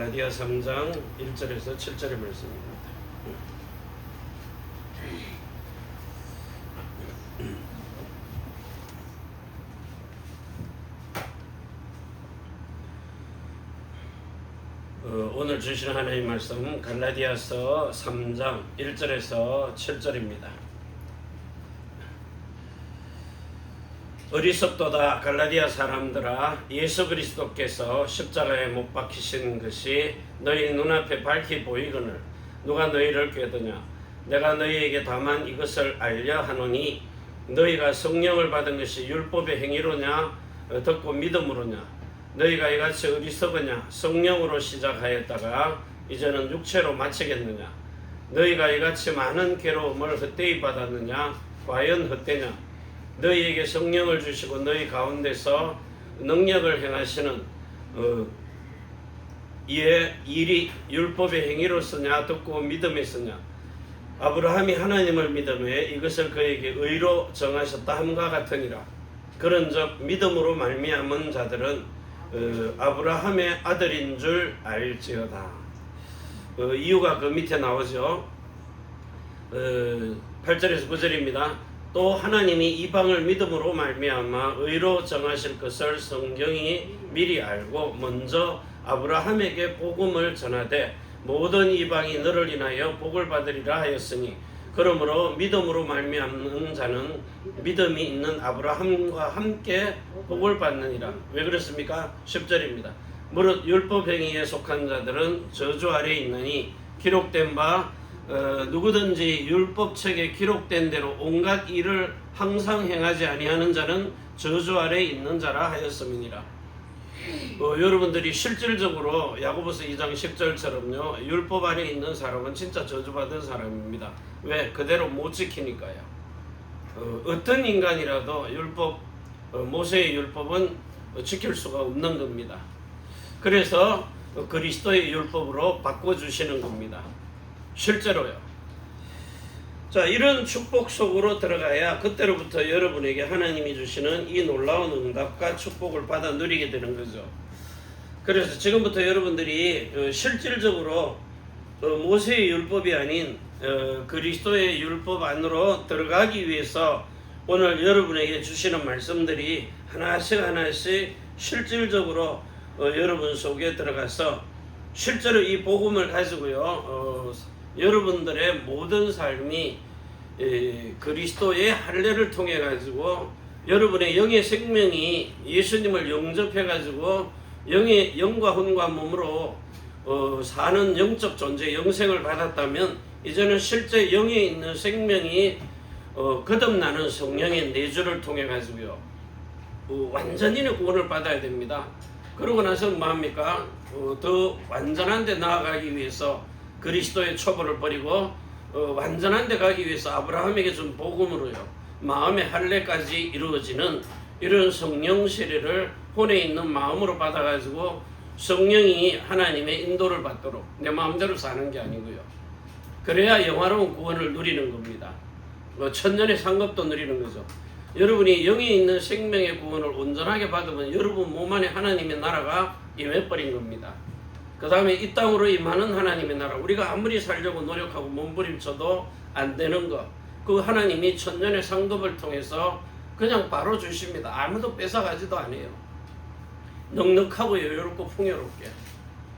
갈라디아 3장 1절에서 7절의 말씀입니다. 오늘 주시는 하나님의 말씀은 갈라디아서 3장 1절에서 7절입니다. 어리석도다 갈라디아 사람들아, 예수 그리스도께서 십자가에 못 박히신 것이 너희 눈앞에 밝히 보이거늘 누가 너희를 꾀드냐. 내가 너희에게 다만 이것을 알려 하노니 너희가 성령을 받은 것이 율법의 행위로냐 듣고 믿음으로냐. 너희가 이같이 어리석으냐. 성령으로 시작하였다가 이제는 육체로 마치겠느냐. 너희가 이같이 많은 괴로움을 헛되이 받았느냐. 과연 헛되냐. 너희에게 성령을 주시고 너희 가운데서 능력을 행하시는 이의 일이 율법의 행위로서냐 듣고 믿음에서냐. 아브라함이 하나님을 믿음에 이것을 그에게 의로 정하셨다 함과 같으니라. 그런즉 믿음으로 말미암은 자들은 아브라함의 아들인 줄 알지어다. 이유가 그 밑에 나오죠. 8절에서 9절입니다. 또 하나님이 이방을 믿음으로 말미암아 의로 정하실 것을 성경이 미리 알고 먼저 아브라함에게 복음을 전하되 모든 이방이 너를 인하여 복을 받으리라 하였으니 그러므로 믿음으로 말미암는 자는 믿음이 있는 아브라함과 함께 복을 받느니라. 왜 그렇습니까? 10절입니다. 무릇 율법 행위에 속한 자들은 저주 아래에 있느니 기록된 바 누구든지 율법책에 기록된 대로 온갖 일을 항상 행하지 아니하는 자는 저주 아래에 있는 자라 하였음이니라. 여러분들이 실질적으로 야고보서 2장 10절처럼요 율법 아래에 있는 사람은 진짜 저주받은 사람입니다. 왜? 그대로 못 지키니까요. 어떤 인간이라도 율법, 모세의 율법은 지킬 수가 없는 겁니다. 그래서 그리스도의 율법으로 바꿔주시는 겁니다. 실제로요. 자, 이런 축복 속으로 들어가야 그때로부터 여러분에게 하나님이 주시는 이 놀라운 응답과 축복을 받아 누리게 되는 거죠. 그래서 지금부터 여러분들이 실질적으로 모세의 율법이 아닌 그리스도의 율법 안으로 들어가기 위해서 오늘 여러분에게 주시는 말씀들이 하나씩 실질적으로 여러분 속에 들어가서 실제로 이 복음을 가지고요 여러분들의 모든 삶이 그리스도의 할례를 통해 가지고 여러분의 영의 생명이 예수님을 영접해 가지고 영과 혼과 몸으로 사는 영적 존재 영생을 받았다면 이제는 실제 영에 있는 생명이 거듭나는 성령의 내주를 통해 가지고요 완전히 구원을 받아야 됩니다. 그러고 나서 뭐합니까? 더 완전한 데 나아가기 위해서 그리스도의 초보를 버리고 완전한 데 가기 위해서 아브라함에게 준 복음으로요 마음의 할례까지 이루어지는 이런 성령 세례를 혼에 있는 마음으로 받아가지고 성령이 하나님의 인도를 받도록 내 마음대로 사는 게 아니고요. 그래야 영화로운 구원을 누리는 겁니다. 천년의 상급도 누리는 거죠. 여러분이 영에 있는 생명의 구원을 온전하게 받으면 여러분 몸 안에 하나님의 나라가 임해버린 겁니다. 그 다음에 이 땅으로 임하는 하나님의 나라, 우리가 아무리 살려고 노력하고 몸부림쳐도 안 되는 것, 그 하나님이 천년의 상급을 통해서 그냥 바로 주십니다. 아무도 뺏어가지도 않아요. 넉넉하고 여유롭고 풍요롭게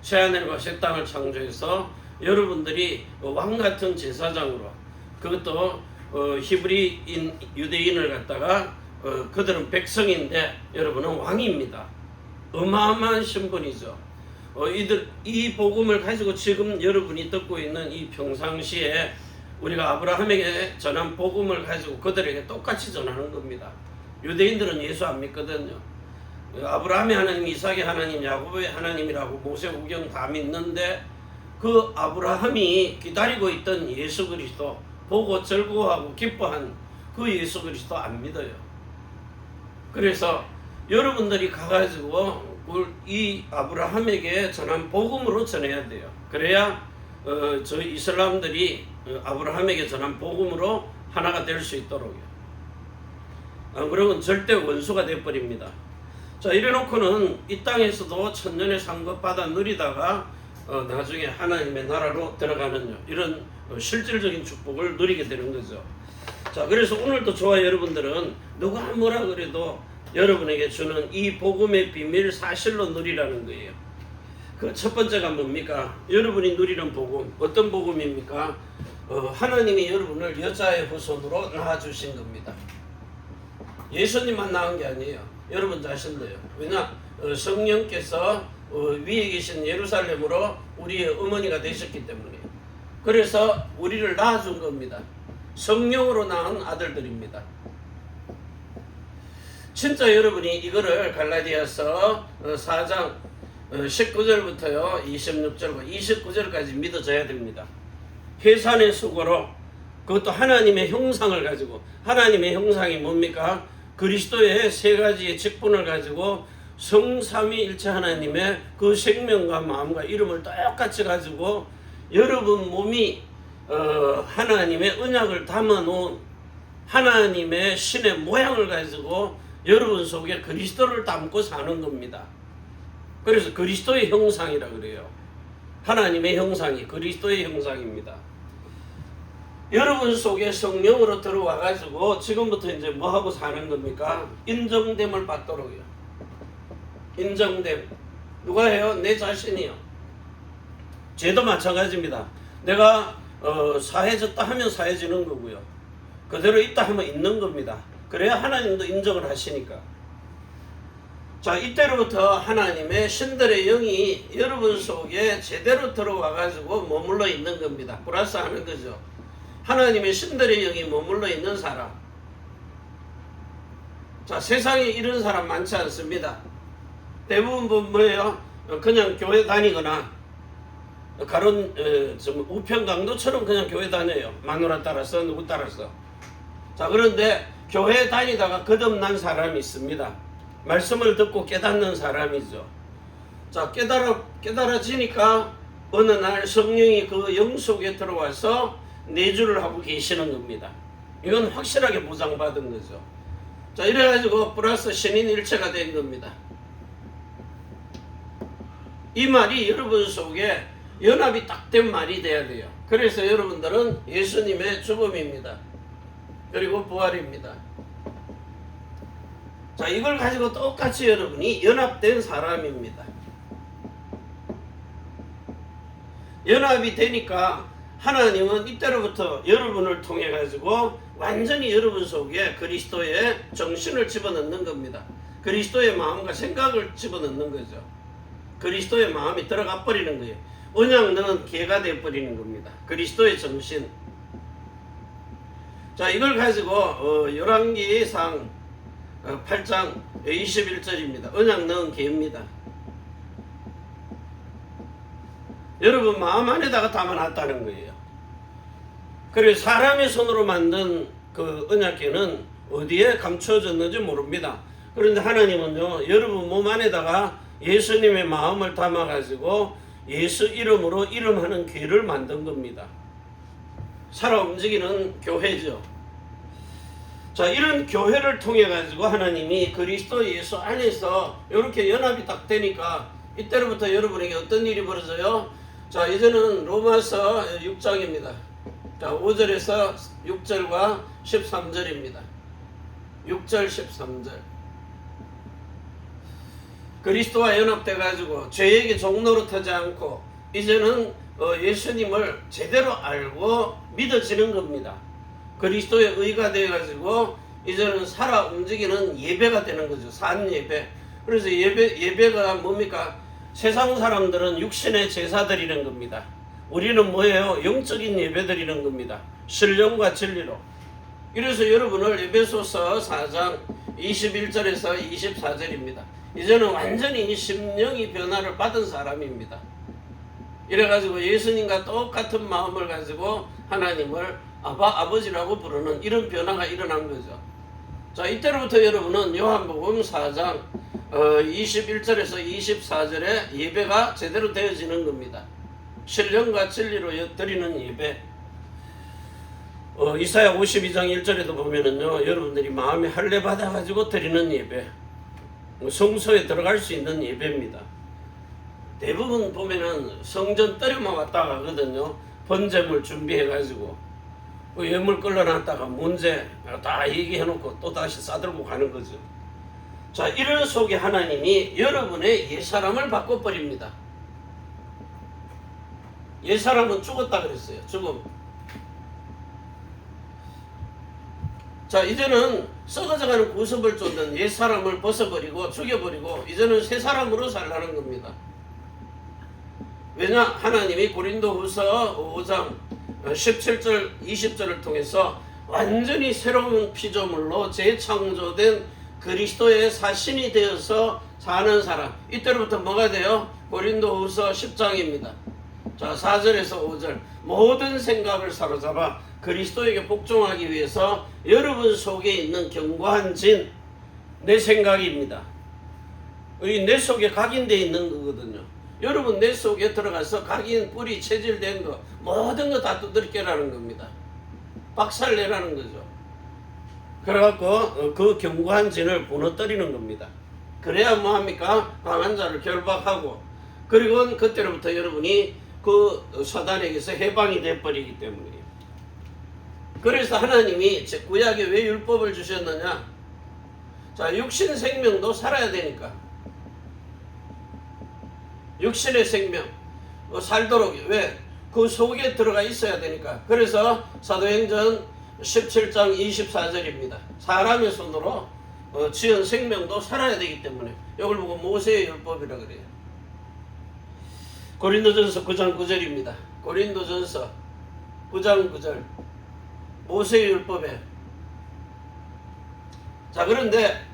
새하늘과 새 땅을 창조해서 여러분들이 왕같은 제사장으로, 그것도 히브리인 유대인을 갖다가 그들은 백성인데 여러분은 왕입니다. 어마어마한 신분이죠. 이 복음을 가지고 지금 여러분이 듣고 있는 이 평상시에 우리가 아브라함에게 전한 복음을 가지고 그들에게 똑같이 전하는 겁니다. 유대인들은 예수 안 믿거든요. 아브라함의 하나님, 이삭의 하나님, 야곱의 하나님이라고 모세오경 다 믿는데 그 아브라함이 기다리고 있던 예수 그리스도, 보고 즐거워하고 기뻐한 그 예수 그리스도 안 믿어요. 그래서 여러분들이 가가지고 이 아브라함에게 전한 복음으로 전해야 돼요. 그래야 저희 이슬람들이 아브라함에게 전한 복음으로 하나가 될 수 있도록요. 안 그러면 절대 원수가 되어버립니다. 자, 이래놓고는 이 땅에서도 천년의 상급 받아 누리다가 나중에 하나님의 나라로 들어가는 이런 실질적인 축복을 누리게 되는 거죠. 자, 그래서 오늘도 저와 여러분들은 누가 뭐라 그래도 여러분에게 주는 이 복음의 비밀 사실로 누리라는 거예요. 그 첫 번째가 뭡니까? 여러분이 누리는 복음, 어떤 복음입니까? 하나님이 여러분을 여자의 후손으로 낳아주신 겁니다. 예수님만 낳은 게 아니에요. 여러분 자신도요. 왜냐? 성령께서 위에 계신 예루살렘으로 우리의 어머니가 되셨기 때문에. 그래서 우리를 낳아준 겁니다. 성령으로 낳은 아들들입니다. 진짜 여러분이 이거를 갈라디아서 4장 19절부터요 26절과 29절까지 믿어져야 됩니다. 해산의 수고로, 그것도 하나님의 형상을 가지고, 하나님의 형상이 뭡니까? 그리스도의 세 가지의 직분을 가지고 성삼위일체 하나님의 그 생명과 마음과 이름을 똑같이 가지고 여러분 몸이 하나님의 언약을 담아놓은 하나님의 신의 모양을 가지고 여러분 속에 그리스도를 담고 사는 겁니다. 그래서 그리스도의 형상이라 그래요. 하나님의 형상이 그리스도의 형상입니다. 여러분 속에 성령으로 들어와 가지고 지금부터 이제 뭐 하고 사는 겁니까? 인정됨을 받도록요. 인정됨. 누가 해요? 내 자신이요. 죄도 마찬가지입니다. 내가 사해졌다 하면 사해지는 거고요. 그대로 있다 하면 있는 겁니다. 그래야 하나님도 인정을 하시니까. 자, 이때로부터 하나님의 신들의 영이 여러분 속에 제대로 들어와 가지고 머물러 있는 겁니다. 플러스 하는 거죠. 하나님의 신들의 영이 머물러 있는 사람. 자, 세상에 이런 사람 많지 않습니다. 대부분 뭐예요? 그냥 교회 다니거나 가론 우편강도처럼 그냥 교회 다녀요. 마누라 따라서 누구 따라서. 자, 그런데 교회 다니다가 거듭난 사람이 있습니다. 말씀을 듣고 깨닫는 사람이죠. 자, 깨달아지니까 어느 날 성령이 그 영 속에 들어와서 내주를 하고 계시는 겁니다. 이건 확실하게 보장받은 거죠. 자, 이래가지고 플러스 신인 일체가 된 겁니다. 이 말이 여러분 속에 연합이 딱 된 말이 돼야 돼요. 그래서 여러분들은 예수님의 죽음입니다. 그리고 부활입니다. 자, 이걸 가지고 똑같이 여러분이 연합된 사람입니다. 연합이 되니까 하나님은 이때로부터 여러분을 통해 가지고 완전히 여러분 속에 그리스도의 정신을 집어넣는 겁니다. 그리스도의 마음과 생각을 집어넣는 거죠. 그리스도의 마음이 들어가 버리는 거예요. 언약은 개가 되어 버리는 겁니다. 그리스도의 정신. 자, 이걸 가지고 열왕기상 8장 21절입니다. 언약은 개입니다. 여러분 마음 안에다가 담아놨다는 거예요. 그리고 사람의 손으로 만든 그 언약궤는 어디에 감춰졌는지 모릅니다. 그런데 하나님은요, 여러분 몸 안에다가 예수님의 마음을 담아가지고 예수 이름으로 이름하는 궤를 만든 겁니다. 살아 움직이는 교회죠. 자, 이런 교회를 통해 가지고 하나님이 그리스도 예수 안에서 이렇게 연합이 딱 되니까 이때로부터 여러분에게 어떤 일이 벌어져요? 자, 이제는 로마서 6장입니다. 자, 5절에서 6절과 13절입니다. 6절 13절. 그리스도와 연합돼 가지고 죄에게 종노릇하지 않고 이제는 예수님을 제대로 알고 믿어지는 겁니다. 그리스도의 의가 되어 가지고 이제는 살아 움직이는 예배가 되는 거죠. 산 예배. 그래서 예배가 뭡니까? 세상 사람들은 육신의 제사 드리는 겁니다. 우리는 뭐예요? 영적인 예배 드리는 겁니다. 신령과 진리로. 이래서 여러분을 에베소서 4장 21절에서 24절입니다. 이제는 완전히 심령이 변화를 받은 사람입니다. 이래가지고 예수님과 똑같은 마음을 가지고 하나님을 아버지라고 부르는 이런 변화가 일어난 거죠. 자, 이때로부터 여러분은 요한복음 4장 21절에서 24절에 예배가 제대로 되어지는 겁니다. 신령과 진리로 드리는 예배. 이사야 52장 1절에도 보면은요, 여러분들이 마음에 할례 받아가지고 드리는 예배, 성소에 들어갈 수 있는 예배입니다. 대부분 보면은 성전 떨어만 왔다 가거든요. 번제물 준비해가지고 예물 끌어놨다가 문제 다 얘기해놓고 또 다시 싸들고 가는 거죠. 자, 이런 속에 하나님이 여러분의 옛사람을 바꿔버립니다. 옛사람은 죽었다 그랬어요. 죽음. 자, 이제는 썩어져가는 구습을 쫓는 옛사람을 벗어버리고 죽여버리고 이제는 새 사람으로 살라는 겁니다. 왜냐? 하나님이 고린도후서 5장 17절 20절을 통해서 완전히 새로운 피조물로 재창조된 그리스도의 사신이 되어서 사는 사람, 이때로부터 뭐가 돼요? 고린도후서 10장입니다. 자, 4절에서 5절, 모든 생각을 사로잡아 그리스도에게 복종하기 위해서 여러분 속에 있는 견고한 진, 내 생각입니다. 내 속에 각인되어 있는 거거든요. 여러분 내 속에 들어가서 각인, 뿌리, 체질된 거 모든 거 다 두들겨라는 겁니다. 박살내라는 거죠. 그래갖고 그 견고한 진을 무너뜨리는 겁니다. 그래야 뭐합니까? 강한 자를 결박하고, 그리고 그때로부터 여러분이 그 사단에게서 해방이 돼버리기 때문이에요. 그래서 하나님이 구약에 왜 율법을 주셨느냐? 자, 육신 생명도 살아야 되니까. 육신의 생명 살도록, 왜? 그 속에 들어가 있어야 되니까. 그래서 사도행전 17장 24절입니다. 사람의 손으로 지은 생명도 살아야 되기 때문에 이걸 보고 모세의 율법이라 그래요. 고린도전서 9장 9절입니다. 고린도전서 9장 9절 모세의 율법에. 자, 그런데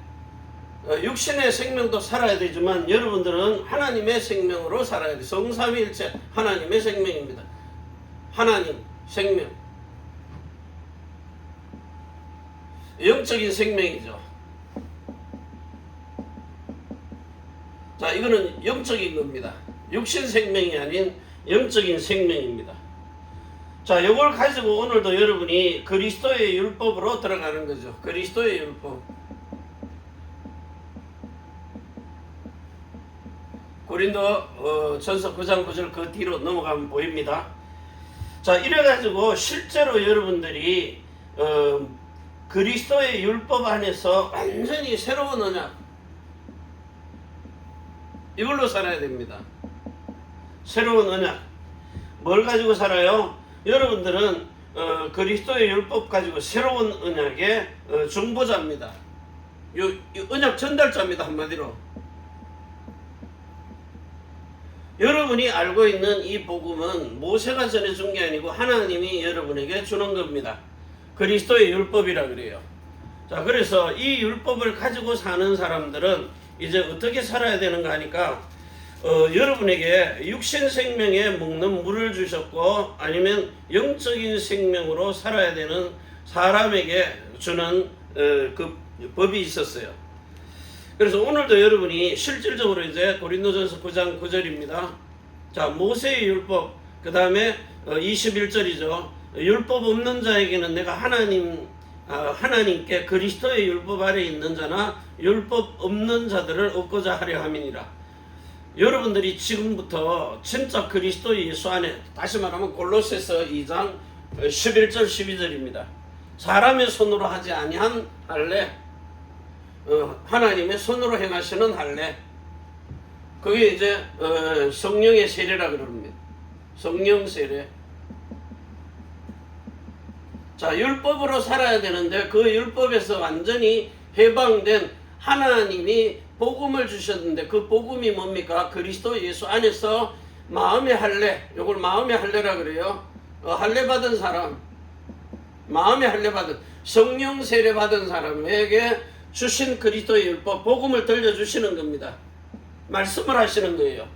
육신의 생명도 살아야 되지만 여러분들은 하나님의 생명으로 살아야 돼요. 성삼위일체 하나님의 생명입니다. 하나님 생명, 영적인 생명이죠. 자, 이거는 영적인 겁니다. 육신 생명이 아닌 영적인 생명입니다. 자, 이걸 가지고 오늘도 여러분이 그리스도의 율법으로 들어가는 거죠. 그리스도의 율법. 고린도 전서 9장 9절 그 뒤로 넘어가면 보입니다. 자, 이래가지고 실제로 여러분들이 그리스도의 율법 안에서 완전히 새로운 언약, 이걸로 살아야 됩니다. 새로운 언약. 뭘 가지고 살아요? 여러분들은 그리스도의 율법 가지고 새로운 언약의 중보자입니다. 언약 전달자입니다. 한마디로. 여러분이 알고 있는 이 복음은 모세가 전해준 게 아니고 하나님이 여러분에게 주는 겁니다. 그리스도의 율법이라 그래요. 자, 그래서 이 율법을 가지고 사는 사람들은 이제 어떻게 살아야 되는가 하니까 여러분에게 육신 생명에 먹는 물을 주셨고, 아니면 영적인 생명으로 살아야 되는 사람에게 주는 그 법이 있었어요. 그래서 오늘도 여러분이 실질적으로 이제 고린도전서 9장 9절입니다. 자, 모세의 율법, 그 다음에 21절이죠. 율법 없는 자에게는 내가 하나님께 그리스도의 율법 아래 있는 자나 율법 없는 자들을 얻고자 하려 함이니라. 여러분들이 지금부터 진짜 그리스도 예수 안에, 다시 말하면 골로새서 2장 11절 12절입니다. 사람의 손으로 하지 아니한 할례, 하나님의 손으로 행하시는 할례, 그게 이제 성령의 세례라 그럽니다. 성령 세례. 자, 율법으로 살아야 되는데 그 율법에서 완전히 해방된 하나님이 복음을 주셨는데, 그 복음이 뭡니까? 그리스도 예수 안에서 마음의 할례, 이걸 마음의 할례라 그래요. 할례 받은 사람, 마음의 할례 받은, 성령 세례 받은 사람에게 주신 그리스도의 율법, 복음을 들려주시는 겁니다. 말씀을 하시는 거예요.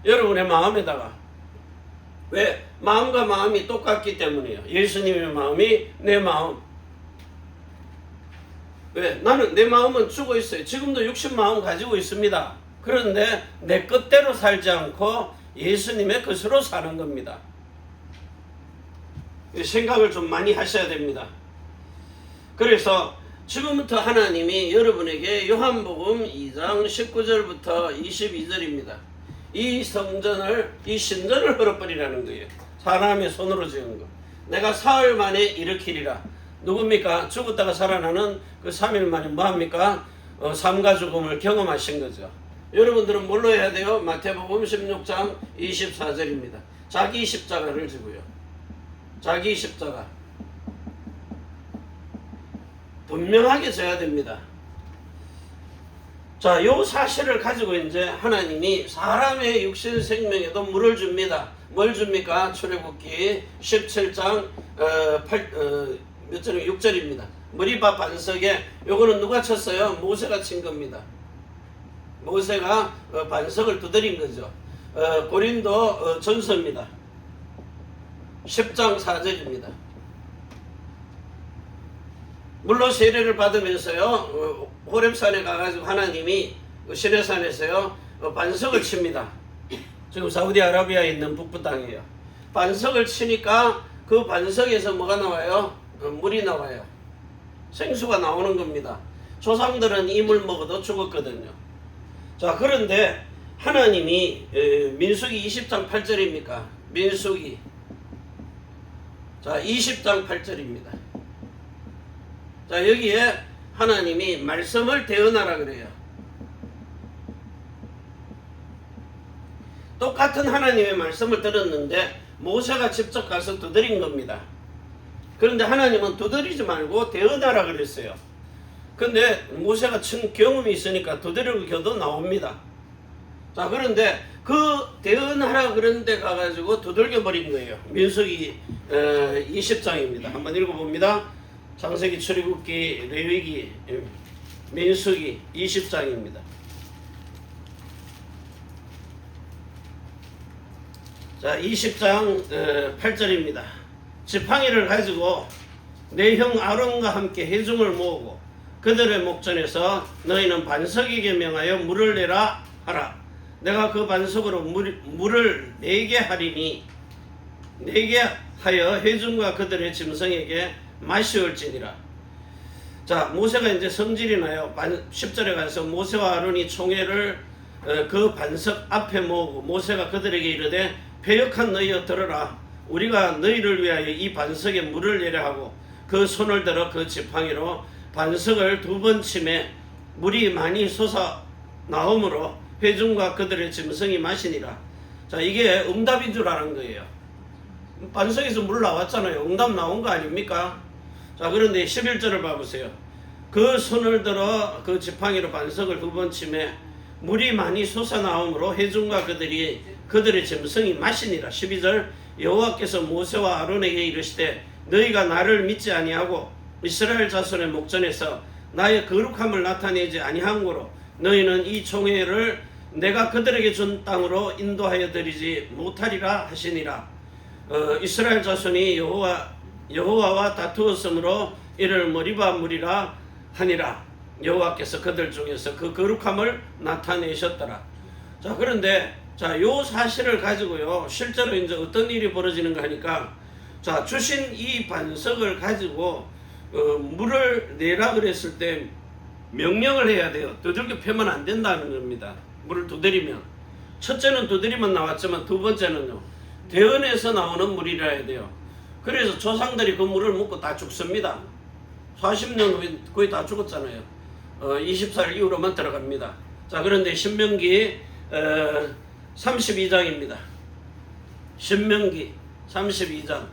여러분의 마음에다가. 왜? 마음과 마음이 똑같기 때문이에요. 예수님의 마음이 내 마음. 왜? 나는 내 마음은 죽어 있어요. 지금도 육신 마음 가지고 있습니다. 그런데 내 뜻대로 살지 않고 예수님의 것으로 사는 겁니다. 생각을 좀 많이 하셔야 됩니다. 그래서 지금부터 하나님이 여러분에게 요한복음 2장 19절부터 22절입니다. 이 성전을, 이 신전을 헐어버리라는 거예요. 사람의 손으로 지은 거. 내가 사흘 만에 일으키리라. 누굽니까? 죽었다가 살아나는 그 3일 만에 뭐합니까? 삶과 죽음을 경험하신 거죠. 여러분들은 뭘로 해야 돼요? 마태복음 16장 24절입니다. 자기 십자가를 지고요. 자기 십자가. 분명하게 져야 됩니다. 자, 요 사실을 가지고 이제 하나님이 사람의 육신 생명에도 물을 줍니다. 뭘 줍니까? 출애굽기 17장 몇 절이 6절입니다. 머리바 반석에 요거는 누가 쳤어요? 모세가 친 겁니다. 모세가 반석을 두드린 거죠. 고린도 전서입니다. 10장 4절입니다. 물로 세례를 받으면서요, 호렙산에 가가지고 하나님이 시내산에서요 반석을 칩니다. 지금 사우디아라비아에 있는 북부 땅이에요. 반석을 치니까 그 반석에서 뭐가 나와요? 물이 나와요. 생수가 나오는 겁니다. 조상들은 이 물 먹어도 죽었거든요. 자, 그런데 하나님이 민수기 20장 8절입니까? 민수기 자 20장 8절입니다. 자, 여기에 하나님이 말씀을 대언하라 그래요. 똑같은 하나님의 말씀을 들었는데 모세가 직접 가서 두드린 겁니다. 그런데 하나님은 두드리지 말고 대언하라 그랬어요. 근데 모세가 친 경험이 있으니까 두드리고 겨도 나옵니다. 자, 그런데 그 대언하라 그런 데 가가지고 두들겨 버린 거예요. 민수기 20장입니다. 한번 읽어봅니다. 창세기, 출애굽기, 레위기, 민수기 20장입니다. 자, 20장 8절입니다. 지팡이를 가지고 내 형 아론과 함께 회중을 모으고 그들의 목전에서 너희는 반석에게 명하여 물을 내라 하라. 내가 그 반석으로 물을 내게 하리니 내게 하여 회중과 그들의 짐승에게 마시올지니라. 자, 모세가 이제 성질이 나요. 10절에 가서 모세와 아론이 총회를 그 반석 앞에 모으고 모세가 그들에게 이르되 패역한 너희여 들으라. 우리가 너희를 위하여 이 반석에 물을 내려 하고 그 손을 들어 그 지팡이로 반석을 2번 치매 물이 많이 솟아 나오므로 회중과 그들의 짐승이 마시니라. 자, 이게 응답인 줄 아는 거예요. 반석에서 물 나왔잖아요. 응답 나온 거 아닙니까? 자, 그런데 11절을 봐보세요. 그 손을 들어 그 지팡이로 반석을 2번 치매 물이 많이 솟아나오므로 회중과 그들의 짐승이 마시니라. 12절 여호와께서 모세와 아론에게 이르시되 너희가 나를 믿지 아니하고 이스라엘 자손의 목전에서 나의 거룩함을 나타내지 아니한 거로 너희는 이 총회를 내가 그들에게 준 땅으로 인도하여 드리지 못하리라 하시니라. 이스라엘 자손이 여호와와 다투었으므로 이를 머리바 물이라 하니라. 여호와께서 그들 중에서 그 거룩함을 나타내셨더라. 자, 그런데 자, 요 사실을 가지고요 실제로 이제 어떤 일이 벌어지는가 하니까 자, 주신 이 반석을 가지고 물을 내라 그랬을 때 명령을 해야 돼요. 두들겨 패면 안 된다는 겁니다. 물을 두드리면 첫째는 두드리면 나왔지만 두 번째는요 대언에서 나오는 물이라 해야 돼요. 그래서 조상들이 그 물을 먹고 다 죽습니다. 40년 후에 거의 다 죽었잖아요. 24일 이후로만 들어갑니다. 자, 그런데 신명기 32장입니다. 신명기 32장.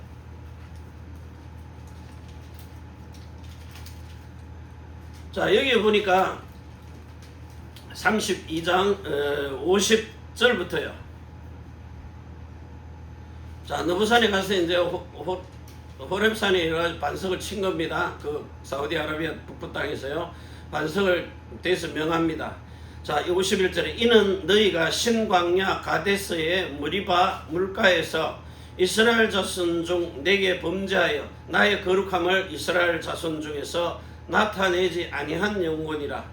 자, 여기 보니까 32장 50절부터요. 자, 느부산에 가서 이제 호렙산에 반석을 친 겁니다. 그 사우디아라비아 북부 땅에서요. 반석을 대서 명합니다. 자, 51절에 이는 너희가 신광야 가데스의 무리바 물가에서 이스라엘 자손 중 내게 범죄하여 나의 거룩함을 이스라엘 자손 중에서 나타내지 아니한 영혼이라.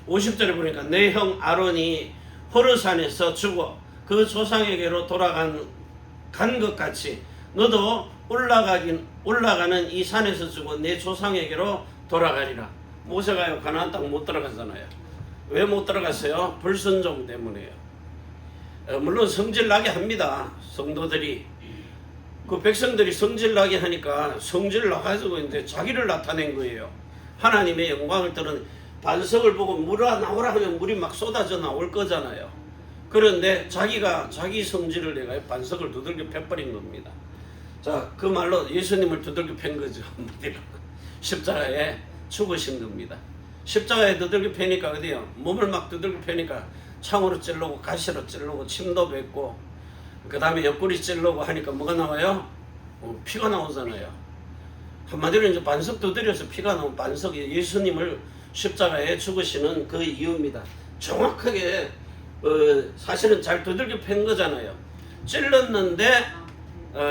50절에 보니까 내 형 아론이 호르산에서 죽어 그 조상에게로 돌아간 것 같이 너도 올라가는 이 산에서 죽어 내 조상에게로 돌아가리라. 모세가요 가나안 땅 못 들어가잖아요. 왜 못 들어갔어요? 불순종 때문에요. 물론 성질 나게 합니다. 성도들이. 그 백성들이 성질 나게 하니까 성질 나가지고 이제 자기를 나타낸 거예요. 하나님의 영광을 드러낸 반석을 보고 물아 나오라 하면 물이 막 쏟아져 나올 거잖아요. 그런데 자기가 자기 성질을 내가 반석을 두들겨 패버린 겁니다. 자, 그 말로 예수님을 두들겨 팬 거죠. 십자가에 죽으신 겁니다. 십자가에 두들겨 패니까 어디요? 몸을 막 두들겨 패니까 창으로 찔르고 가시로 찔르고 침도 뱉고 그 다음에 옆구리 찔르고 하니까 뭐가 나와요? 피가 나오잖아요. 한마디로 이제 반석 두드려서 피가 나온 반석이 예수님을 십자가에 죽으시는 그 이유입니다. 정확하게 사실은 잘 두들겨 팬 거잖아요. 찔렀는데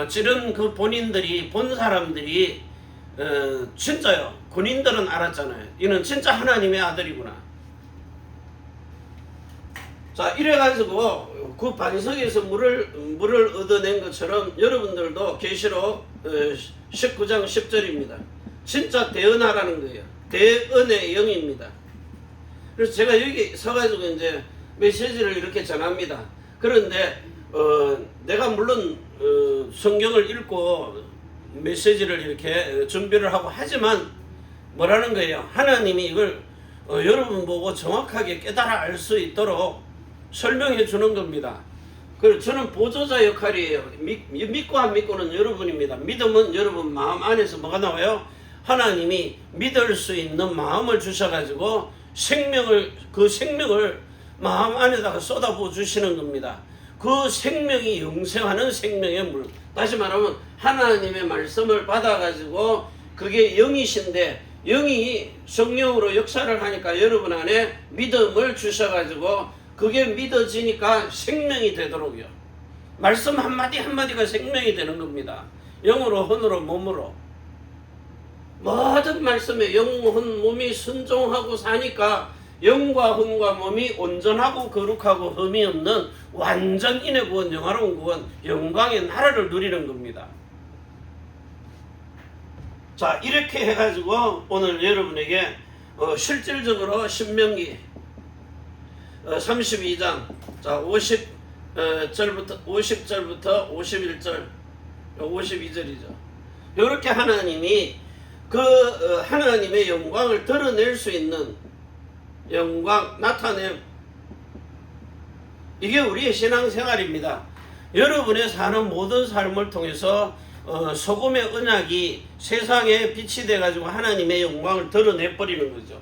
찌른 그 본인들이 본 사람들이 진짜요. 군인들은 알았잖아요. 이는 진짜 하나님의 아들이구나. 자, 이래가지고 그 반석에서 물을 얻어낸 것처럼 여러분들도 계시록 19장 10절입니다. 진짜 대언하라는 거예요. 대언의 영입니다. 그래서 제가 여기 서가지고 이제 메시지를 이렇게 전합니다. 그런데 내가 물론 성경을 읽고 메시지를 이렇게 준비를 하고 하지만 뭐라는 거예요? 하나님이 이걸 여러분 보고 정확하게 깨달아 알 수 있도록 설명해 주는 겁니다. 그래서 저는 보조자 역할이에요. 믿고 안 믿고는 여러분입니다. 믿음은 여러분 마음 안에서 뭐가 나와요? 하나님이 믿을 수 있는 마음을 주셔가지고 그 생명을 마음 안에다가 쏟아부어 주시는 겁니다. 그 생명이 영생하는 생명의 물. 다시 말하면 하나님의 말씀을 받아가지고 그게 영이신데 영이 성령으로 역사를 하니까 여러분 안에 믿음을 주셔가지고 그게 믿어지니까 생명이 되도록요. 말씀 한마디 한마디가 생명이 되는 겁니다. 영으로 혼으로 몸으로 모든 말씀에 영혼 몸이 순종하고 사니까 영과 혼과 몸이 온전하고 거룩하고 흠이 없는 완전인의 구원, 영화로운 구원, 영광의 나라를 누리는 겁니다. 자, 이렇게 해가지고 오늘 여러분에게 실질적으로 신명기 32장 자 50절부터 51절 52절이죠. 이렇게 하나님이 그 하나님의 영광을 드러낼 수 있는 영광 나타냄, 이게 우리의 신앙생활입니다. 여러분의 사는 모든 삶을 통해서 소금의 언약이 세상에 빛이 돼가지고 하나님의 영광을 드러내버리는 거죠.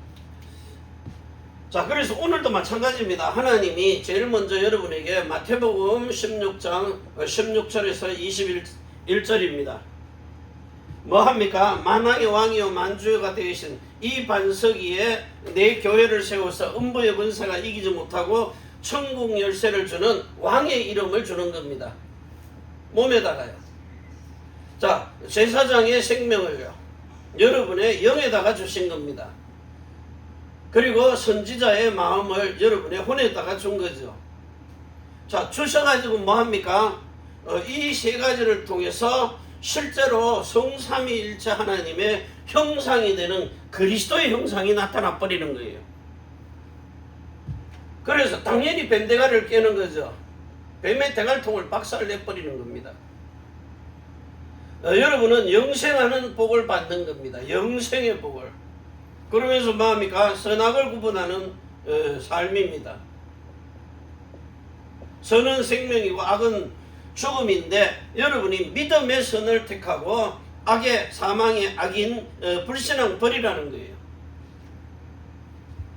자, 그래서 오늘도 마찬가지입니다. 하나님이 제일 먼저 여러분에게 마태복음 16장 16절에서 21절입니다. 뭐합니까? 만왕의 왕이요 만주가 되신 이 반석 위에 내 교회를 세워서 음부의 권세가 이기지 못하고 천국 열쇠를 주는 왕의 이름을 주는 겁니다. 몸에다가요. 자, 제사장의 생명을요 여러분의 영에다가 주신 겁니다. 그리고 선지자의 마음을 여러분의 혼에다가 준 거죠. 자, 주셔가지고 뭐합니까? 이 세 가지를 통해서 실제로 성삼위일체 하나님의 형상이 되는 그리스도의 형상이 나타나 버리는 거예요. 그래서 당연히 뱀대가리를 깨는 거죠. 뱀의 대갈통을 박살내버리는 겁니다. 여러분은 영생하는 복을 받는 겁니다. 영생의 복을. 그러면서 뭐합니까? 선악을 구분하는 삶입니다. 선은 생명이고 악은 죽음인데 여러분이 믿음의 선을 택하고 악의 사망의 악인 불신앙 버리라는 거예요.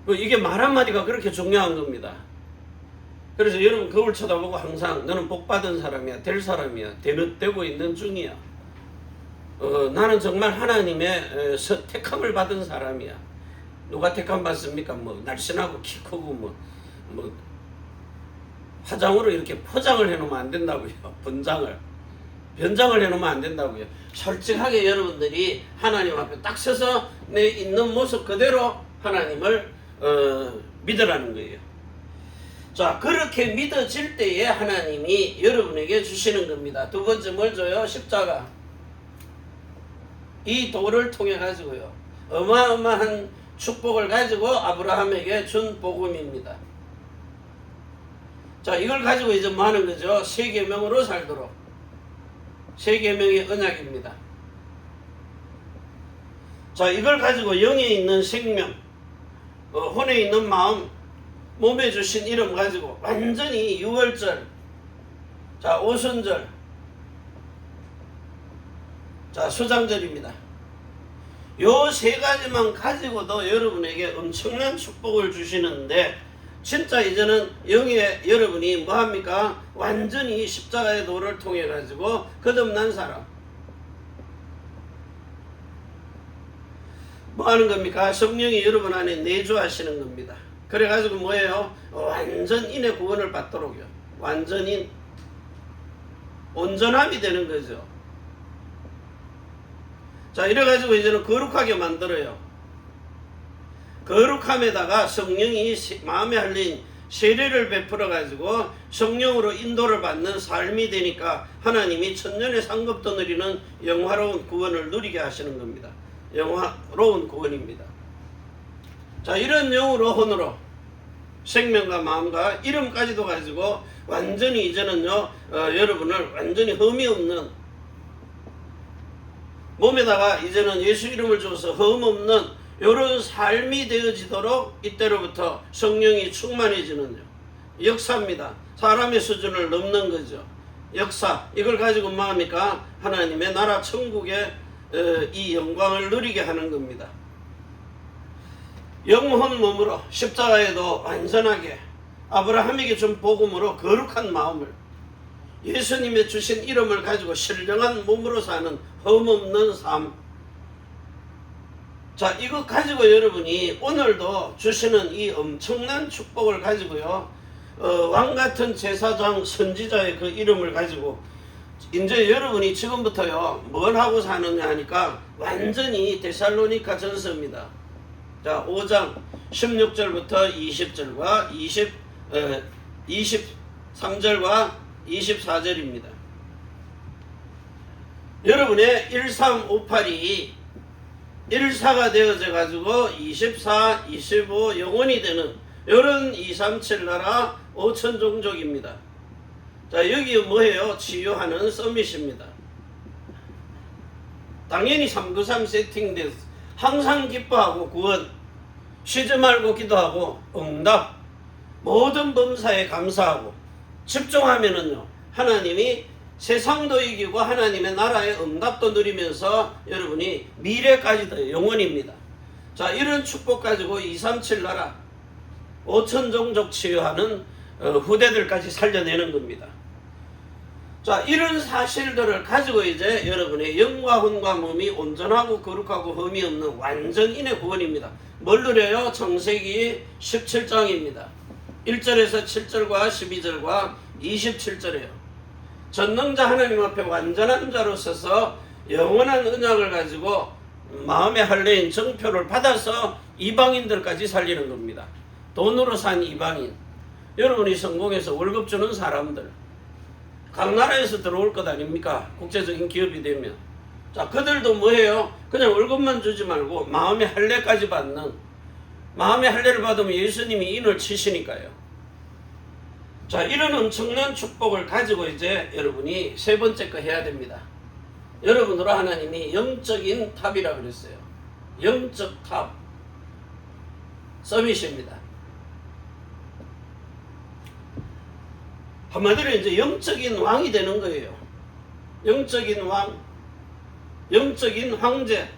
이게 말 한마디가 그렇게 중요한 겁니다. 그래서 여러분 거울 쳐다보고 항상 너는 복받은 사람이야, 될 사람이야, 되고 있는 중이야. 나는 정말 하나님의 택함을 받은 사람이야. 누가 택함 받습니까? 뭐 날씬하고 키 크고 뭐 화장으로 이렇게 포장을 해놓으면 안 된다고요. 변장을 해놓으면 안 된다고요. 솔직하게 여러분들이 하나님 앞에 딱 서서 내 있는 모습 그대로 하나님을 믿으라는 거예요. 자, 그렇게 믿어질 때에 하나님이 여러분에게 주시는 겁니다. 두 번째 뭘 줘요? 십자가. 이 도를 통해 가지고요 어마어마한 축복을 가지고 아브라함에게 준 복음입니다. 자, 이걸 가지고 이제 뭐 하는 거죠? 세 계명으로 살도록. 세 계명의 언약입니다. 자, 이걸 가지고 영에 있는 생명, 혼에 있는 마음, 몸에 주신 이름 가지고 완전히 유월절, 자, 오순절, 자, 수장절입니다. 요 세 가지만 가지고도 여러분에게 엄청난 축복을 주시는데, 진짜 이제는 영의 여러분이 뭐합니까? 완전히 십자가의 도를 통해 가지고 거듭난 사람. 뭐 하는 겁니까? 성령이 여러분 안에 내주하시는 겁니다. 그래가지고 뭐예요? 완전인의 구원을 받도록요. 완전인, 온전함이 되는 거죠. 자, 이래가지고 이제는 거룩하게 만들어요. 거룩함에다가 성령이 마음에 할린 세례를 베풀어가지고 성령으로 인도를 받는 삶이 되니까 하나님이 천년의 상급도 누리는 영화로운 구원을 누리게 하시는 겁니다. 영화로운 구원입니다. 자, 이런 영으로 혼으로 생명과 마음과 이름까지도 가지고 완전히 이제는요, 여러분을 완전히 흠이 없는, 몸에다가 이제는 예수 이름을 줘서 흠 없는 이런 삶이 되어지도록 이때로부터 성령이 충만해지는 역사입니다. 사람의 수준을 넘는 거죠. 역사, 이걸 가지고 뭐합니까? 하나님의 나라 천국의 이 영광을 누리게 하는 겁니다. 영혼 몸으로 십자가에도 완전하게 아브라함에게 준 복음으로 거룩한 마음을, 예수님의 주신 이름을 가지고 신령한 몸으로 사는 흠없는 삶. 자, 이거 가지고 여러분이 오늘도 주시는 이 엄청난 축복을 가지고요, 왕같은 제사장 선지자의 그 이름을 가지고 이제 여러분이 지금부터요 뭘 하고 사느냐 하니까 완전히 데살로니가 전서입니다. 자, 5장 16절부터 20절과 23절과 24절입니다. 여러분의 1358이 14가 되어져 가지고 24, 25 영원이 되는 이런 237 나라 5천 종족입니다. 자, 여기 뭐예요? 치유하는 서밋입니다. 당연히 393 세팅돼서 항상 기뻐하고 구원, 쉬지 말고 기도하고 응답, 모든 범사에 감사하고 집중하면은요, 하나님이 세상도 이기고 하나님의 나라의 응답도 누리면서 여러분이 미래까지도 영원입니다. 자, 이런 축복 가지고 237 나라 5천 종족 치유하는 후대들까지 살려내는 겁니다. 자, 이런 사실들을 가지고 이제 여러분의 영과 혼과 몸이 온전하고 거룩하고 흠이 없는 완전인의 구원입니다. 뭘 누려요? 창세기 17장입니다. 1절에서 7절과 12절과 27절이에요. 전능자 하나님 앞에 완전한 자로 서서 영원한 언약을 가지고 마음에 할례인 정표를 받아서 이방인들까지 살리는 겁니다. 돈으로 산 이방인, 여러분이 성공해서 월급 주는 사람들, 각 나라에서 들어올 것 아닙니까? 국제적인 기업이 되면. 자, 그들도 뭐예요? 그냥 월급만 주지 말고 마음의 할례까지 받는, 마음의 할례를 받으면 예수님이 인을 치시니까요. 자, 이런 엄청난 축복을 가지고 이제 여러분이 세 번째 거 해야 됩니다. 여러분으로 하나님이 영적인 탑이라 그랬어요. 영적 탑, 서밋입니다. 한마디로 이제 영적인 왕이 되는 거예요. 영적인 왕, 영적인 황제.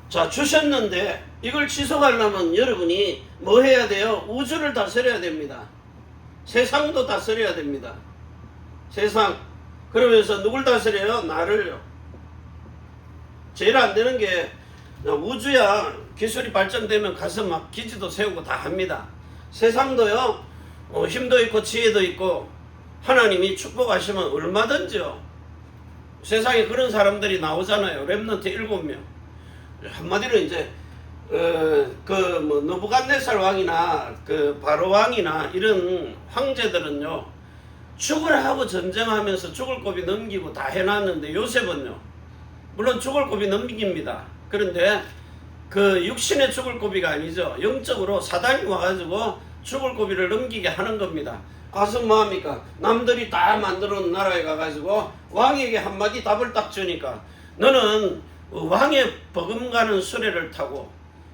자, 주셨는데 이걸 지속하려면 여러분이 뭐 해야 돼요? 우주를 다스려야 됩니다. 세상도 다스려야 됩니다. 세상. 그러면서 누굴 다스려요? 나를요. 제일 안 되는 게 우주야 기술이 발전되면 가서 막 기지도 세우고 다 합니다. 세상도요, 힘도 있고 지혜도 있고 하나님이 축복하시면 얼마든지요. 세상에 그런 사람들이 나오잖아요. 렘넌트 7명. 한마디로 이제 뭐 느부갓네살 왕이나 그 바로 왕이나 이런 황제들은요, 죽으라 하고 전쟁하면서 죽을 고비 넘기고 다 해놨는데 요셉은요, 물론 죽을 고비 넘깁니다. 그런데 그 육신의 죽을 고비가 아니죠. 영적으로 사단이 와가지고 죽을 고비를 넘기게 하는 겁니다. 가서 뭐합니까? 남들이 다 만들어 놓은 나라에 가가지고 왕에게 한마디 답을 딱 주니까 너는 왕의 버금가는 수레를 타고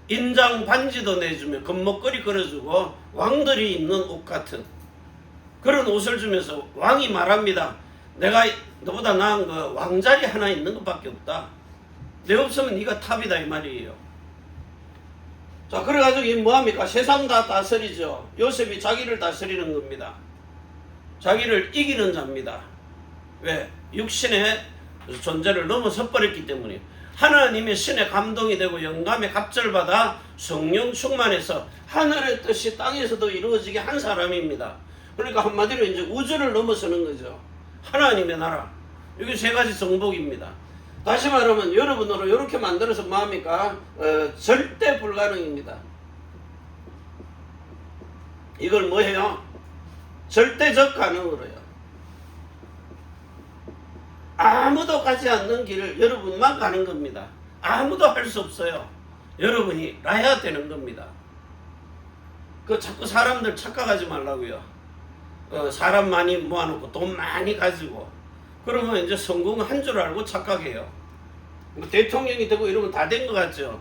인장 반지도 내주며 금목걸이 걸어주고 왕들이 입는 옷 같은 그런 옷을 주면서 왕이 말합니다. 내가 너보다 나은 거 왕자리 하나 있는 것밖에 없다. 내 없으면 네가 탑이다 이 말이에요. 자, 그래가지고 이 뭐합니까? 세상 다 다스리죠. 요셉이 자기를 다스리는 겁니다. 자기를 이기는 자입니다. 왜? 육신의 존재를 넘어서 버렸기 때문에 하나님의 신의 감동이 되고 영감의 갑절받아 성령 충만해서 하늘의 뜻이 땅에서도 이루어지게 한 사람입니다. 그러니까 한마디로 이제 우주를 넘어서는 거죠. 하나님의 나라. 이게 세 가지 정복입니다. 다시 말하면 여러분으로 이렇게 만들어서 뭐합니까? 절대 불가능입니다. 이걸 뭐 해요? 절대적 가능으로요. 아무도 가지 않는 길을 여러분만 가는 겁니다. 아무도 할 수 없어요. 여러분이 나야 되는 겁니다. 그 자꾸 사람들 착각하지 말라고요. 사람 많이 모아놓고 돈 많이 가지고 그러면 이제 성공한 줄 알고 착각해요. 뭐 대통령이 되고 이러면 다 된 것 같죠.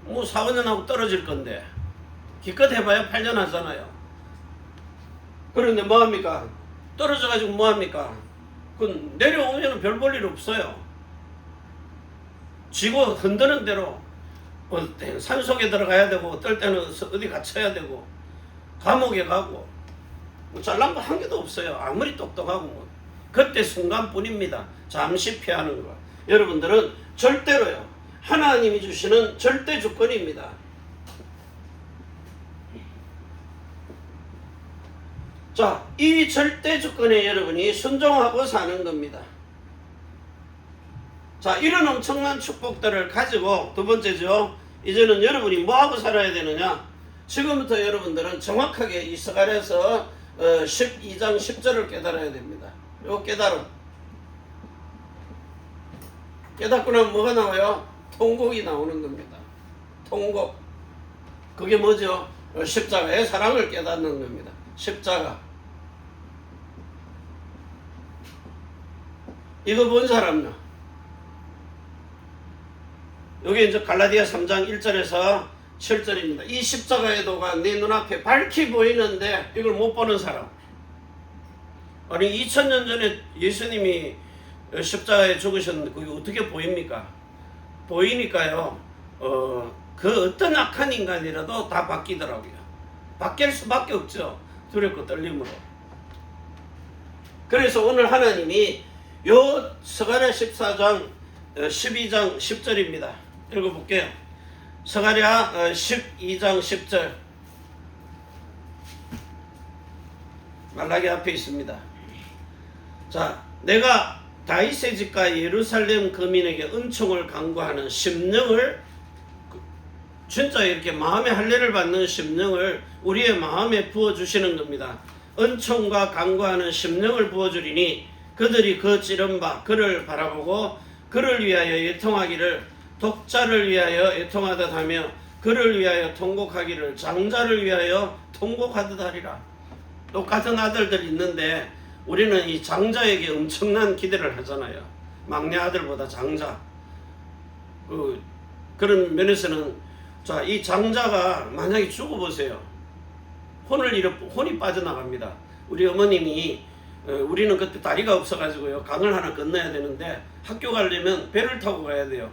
뭐 4, 5년 하고 떨어질 건데 기껏 해봐야 8년 하잖아요. 그런데 뭐합니까? 떨어져가지고 뭐합니까? 그 내려오면 별 볼 일 없어요. 쥐고 흔드는 대로 산속에 들어가야 되고 어떨 때는 어디 갇혀야 되고 감옥에 가고 뭐 잘난 거 한 개도 없어요. 아무리 똑똑하고 뭐. 그때 순간뿐입니다. 잠시 피하는 거. 여러분들은 절대로요. 하나님이 주시는 절대 주권입니다. 자, 이 절대 주권에 여러분이 순종하고 사는 겁니다. 자, 이런 엄청난 축복들을 가지고 두 번째죠. 이제는 여러분이 뭐하고 살아야 되느냐? 지금부터 여러분들은 정확하게 이 스가랴서 12장 10절을 깨달아야 됩니다. 요 깨달음. 깨닫고 나면 뭐가 나와요? 통곡이 나오는 겁니다. 통곡. 그게 뭐죠? 십자가의 사랑을 깨닫는 겁니다. 십자가. 이거 본 사람요? 여기 이제 갈라디아 3장 1절에서 7절입니다. 이 십자가의 도가 내 눈앞에 밝히 보이는데 이걸 못 보는 사람. 아니 2000년 전에 예수님이 십자가에 죽으셨는데 그게 어떻게 보입니까? 보이니까요. 그 어떤 악한 인간이라도 다 바뀌더라고요. 바뀔 수밖에 없죠. 두렵고 떨림으로. 그래서 오늘 하나님이 요 스가랴 14장 12장 10절입니다. 읽어볼게요. 스가랴 12장 10절 말라기 앞에 있습니다. 자, 내가 다윗의 집과 예루살렘 거민에게 은총을 간구하는 심령을 진짜 이렇게 마음의 할례를 받는 심령을 우리의 마음에 부어주시는 겁니다. 은총과 간구하는 심령을 부어주리니 그들이 그 찌른 바 그를 바라보고 그를 위하여 애통하기를 독자를 위하여 애통하듯 하며 그를 위하여 통곡하기를 장자를 위하여 통곡하듯 하리라. 똑같은 아들들이 있는데 우리는 이 장자에게 엄청난 기대를 하잖아요. 막내 아들보다 장자. 그런 면에서는 자, 이 장자가 만약에 죽어보세요. 혼이 빠져나갑니다. 우리 어머님이 우리는 그때 다리가 없어가지고요. 강을 하나 건너야 되는데 학교 가려면 배를 타고 가야 돼요.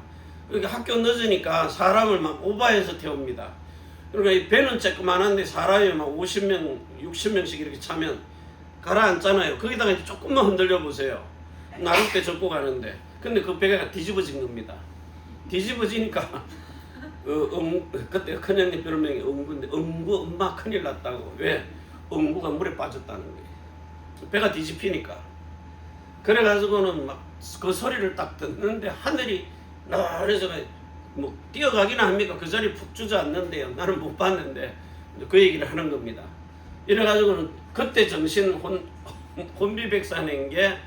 그러니까 학교 늦으니까 사람을 막 오바해서 태웁니다. 그러니까 이 배는 쬐끄만한데 사람이 막 50명, 60명씩 이렇게 차면 가라앉잖아요. 거기다가 이제 조금만 흔들려 보세요. 나를 때 접고 가는데. 근데 그 배가 뒤집어진 겁니다. 뒤집어지니까 그때 큰형님 별명이 응구인데 응구 엄마 큰일 났다고. 왜? 응구가 물에 빠졌다는 거예요. 배가 뒤집히니까. 그래가지고는 막 그 소리를 딱 듣는데 하늘이 그래서 뭐 뛰어가기는 합니까? 그 자리 푹 주저앉는데요. 나는 못 봤는데 그 얘기를 하는 겁니다. 이래가지고는 그때 정신 혼비백산인 게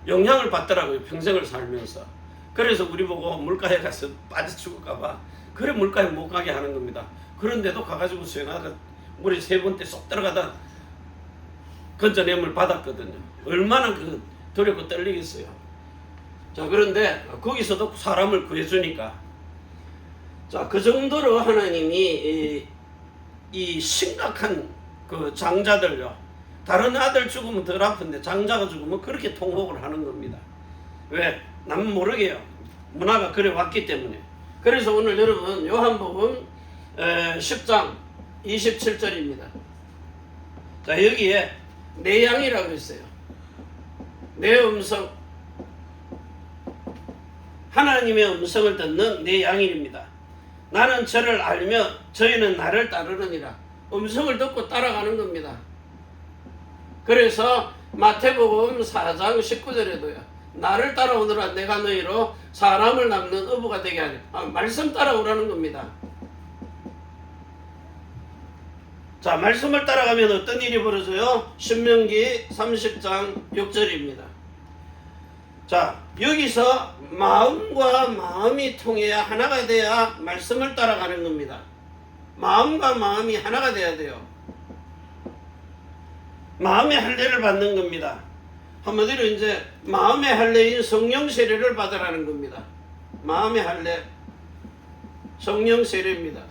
영향을 받더라고요. 평생을 살면서. 그래서 우리 보고 물가에 가서 빠져 죽을까봐 그래 물가에 못 가게 하는 겁니다. 그런데도 가가지고 수영하다 물에 3번 때 쏙 들어가다 건져냄을 받았거든요. 얼마나 그 두렵고 떨리겠어요. 자, 그런데 거기서도 사람을 구해주니까, 자, 그 정도로 하나님이 이 심각한 그 장자들요, 다른 아들 죽으면 덜 아픈데 장자가 죽으면 그렇게 통곡을 하는 겁니다. 왜? 남 모르게요. 문화가 그래 왔기 때문에. 그래서 오늘 여러분 요한복음 10장 27절입니다. 자, 여기에 내 양이라고 그랬어요. 내 음성, 하나님의 음성을 듣는 내 양입니다. 나는 저를 알며 저희는 나를 따르느니라. 음성을 듣고 따라가는 겁니다. 그래서 마태복음 4장 19절에도요. 나를 따라오너라 내가 너희로 사람을 낚는 어부가 되게 하리. 말씀 따라오라는 겁니다. 자, 말씀을 따라가면 어떤 일이 벌어져요? 신명기 30장 6절입니다. 자, 여기서 마음과 마음이 통해야 하나가 돼야 말씀을 따라가는 겁니다. 마음과 마음이 하나가 돼야 돼요. 마음의 할례를 받는 겁니다. 한마디로 이제 마음의 할례인 성령 세례를 받으라는 겁니다. 마음의 할례, 성령 세례입니다.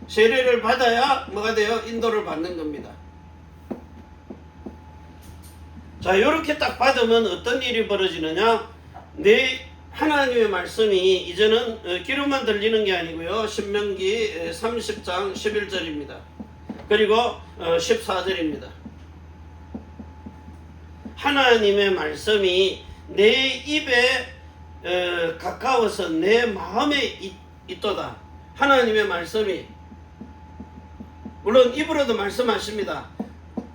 세례를 받아야 뭐가 돼요? 인도를 받는 겁니다. 자, 이렇게 딱 받으면 어떤 일이 벌어지느냐? 내 하나님의 말씀이 이제는 귀로만 들리는 게 아니고요. 신명기 30장 11절입니다. 그리고 14절입니다. 하나님의 말씀이 내 입에 가까워서 내 마음에 있도다. 하나님의 말씀이 물론 입으로도 말씀하십니다.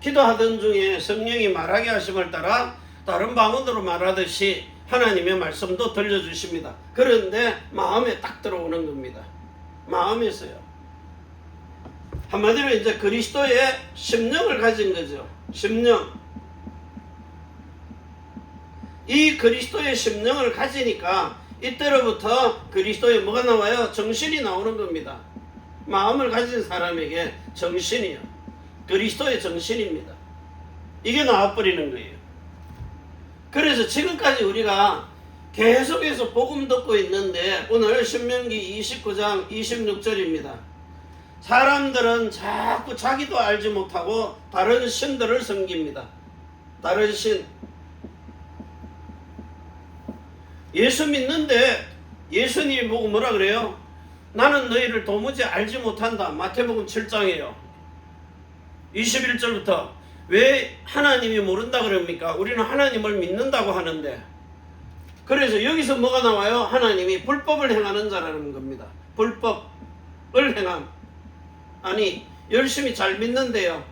기도하던 중에 성령이 말하게 하심을 따라 다른 방언으로 말하듯이 하나님의 말씀도 들려주십니다. 그런데 마음에 딱 들어오는 겁니다. 마음에서요. 한마디로 이제 그리스도의 심령을 가진 거죠. 심령. 이 그리스도의 심령을 가지니까 이때로부터 그리스도에 뭐가 나와요? 정신이 나오는 겁니다. 마음을 가진 사람에게 정신이요. 그리스도의 정신입니다. 이게 나와버리는 거예요. 그래서 지금까지 우리가 계속해서 복음 듣고 있는데 오늘 신명기 29장 26절입니다. 사람들은 자꾸 자기도 알지 못하고 다른 신들을 섬깁니다. 다른 신. 예수 믿는데 예수님이 보고 뭐라 그래요? 나는 너희를 도무지 알지 못한다. 마태복음 7장이에요. 21절부터 왜 하나님이 모른다 그럽니까? 우리는 하나님을 믿는다고 하는데, 그래서 여기서 뭐가 나와요? 하나님이 불법을 행하는 자라는 겁니다. 불법을 행함. 아니, 열심히 잘 믿는데요.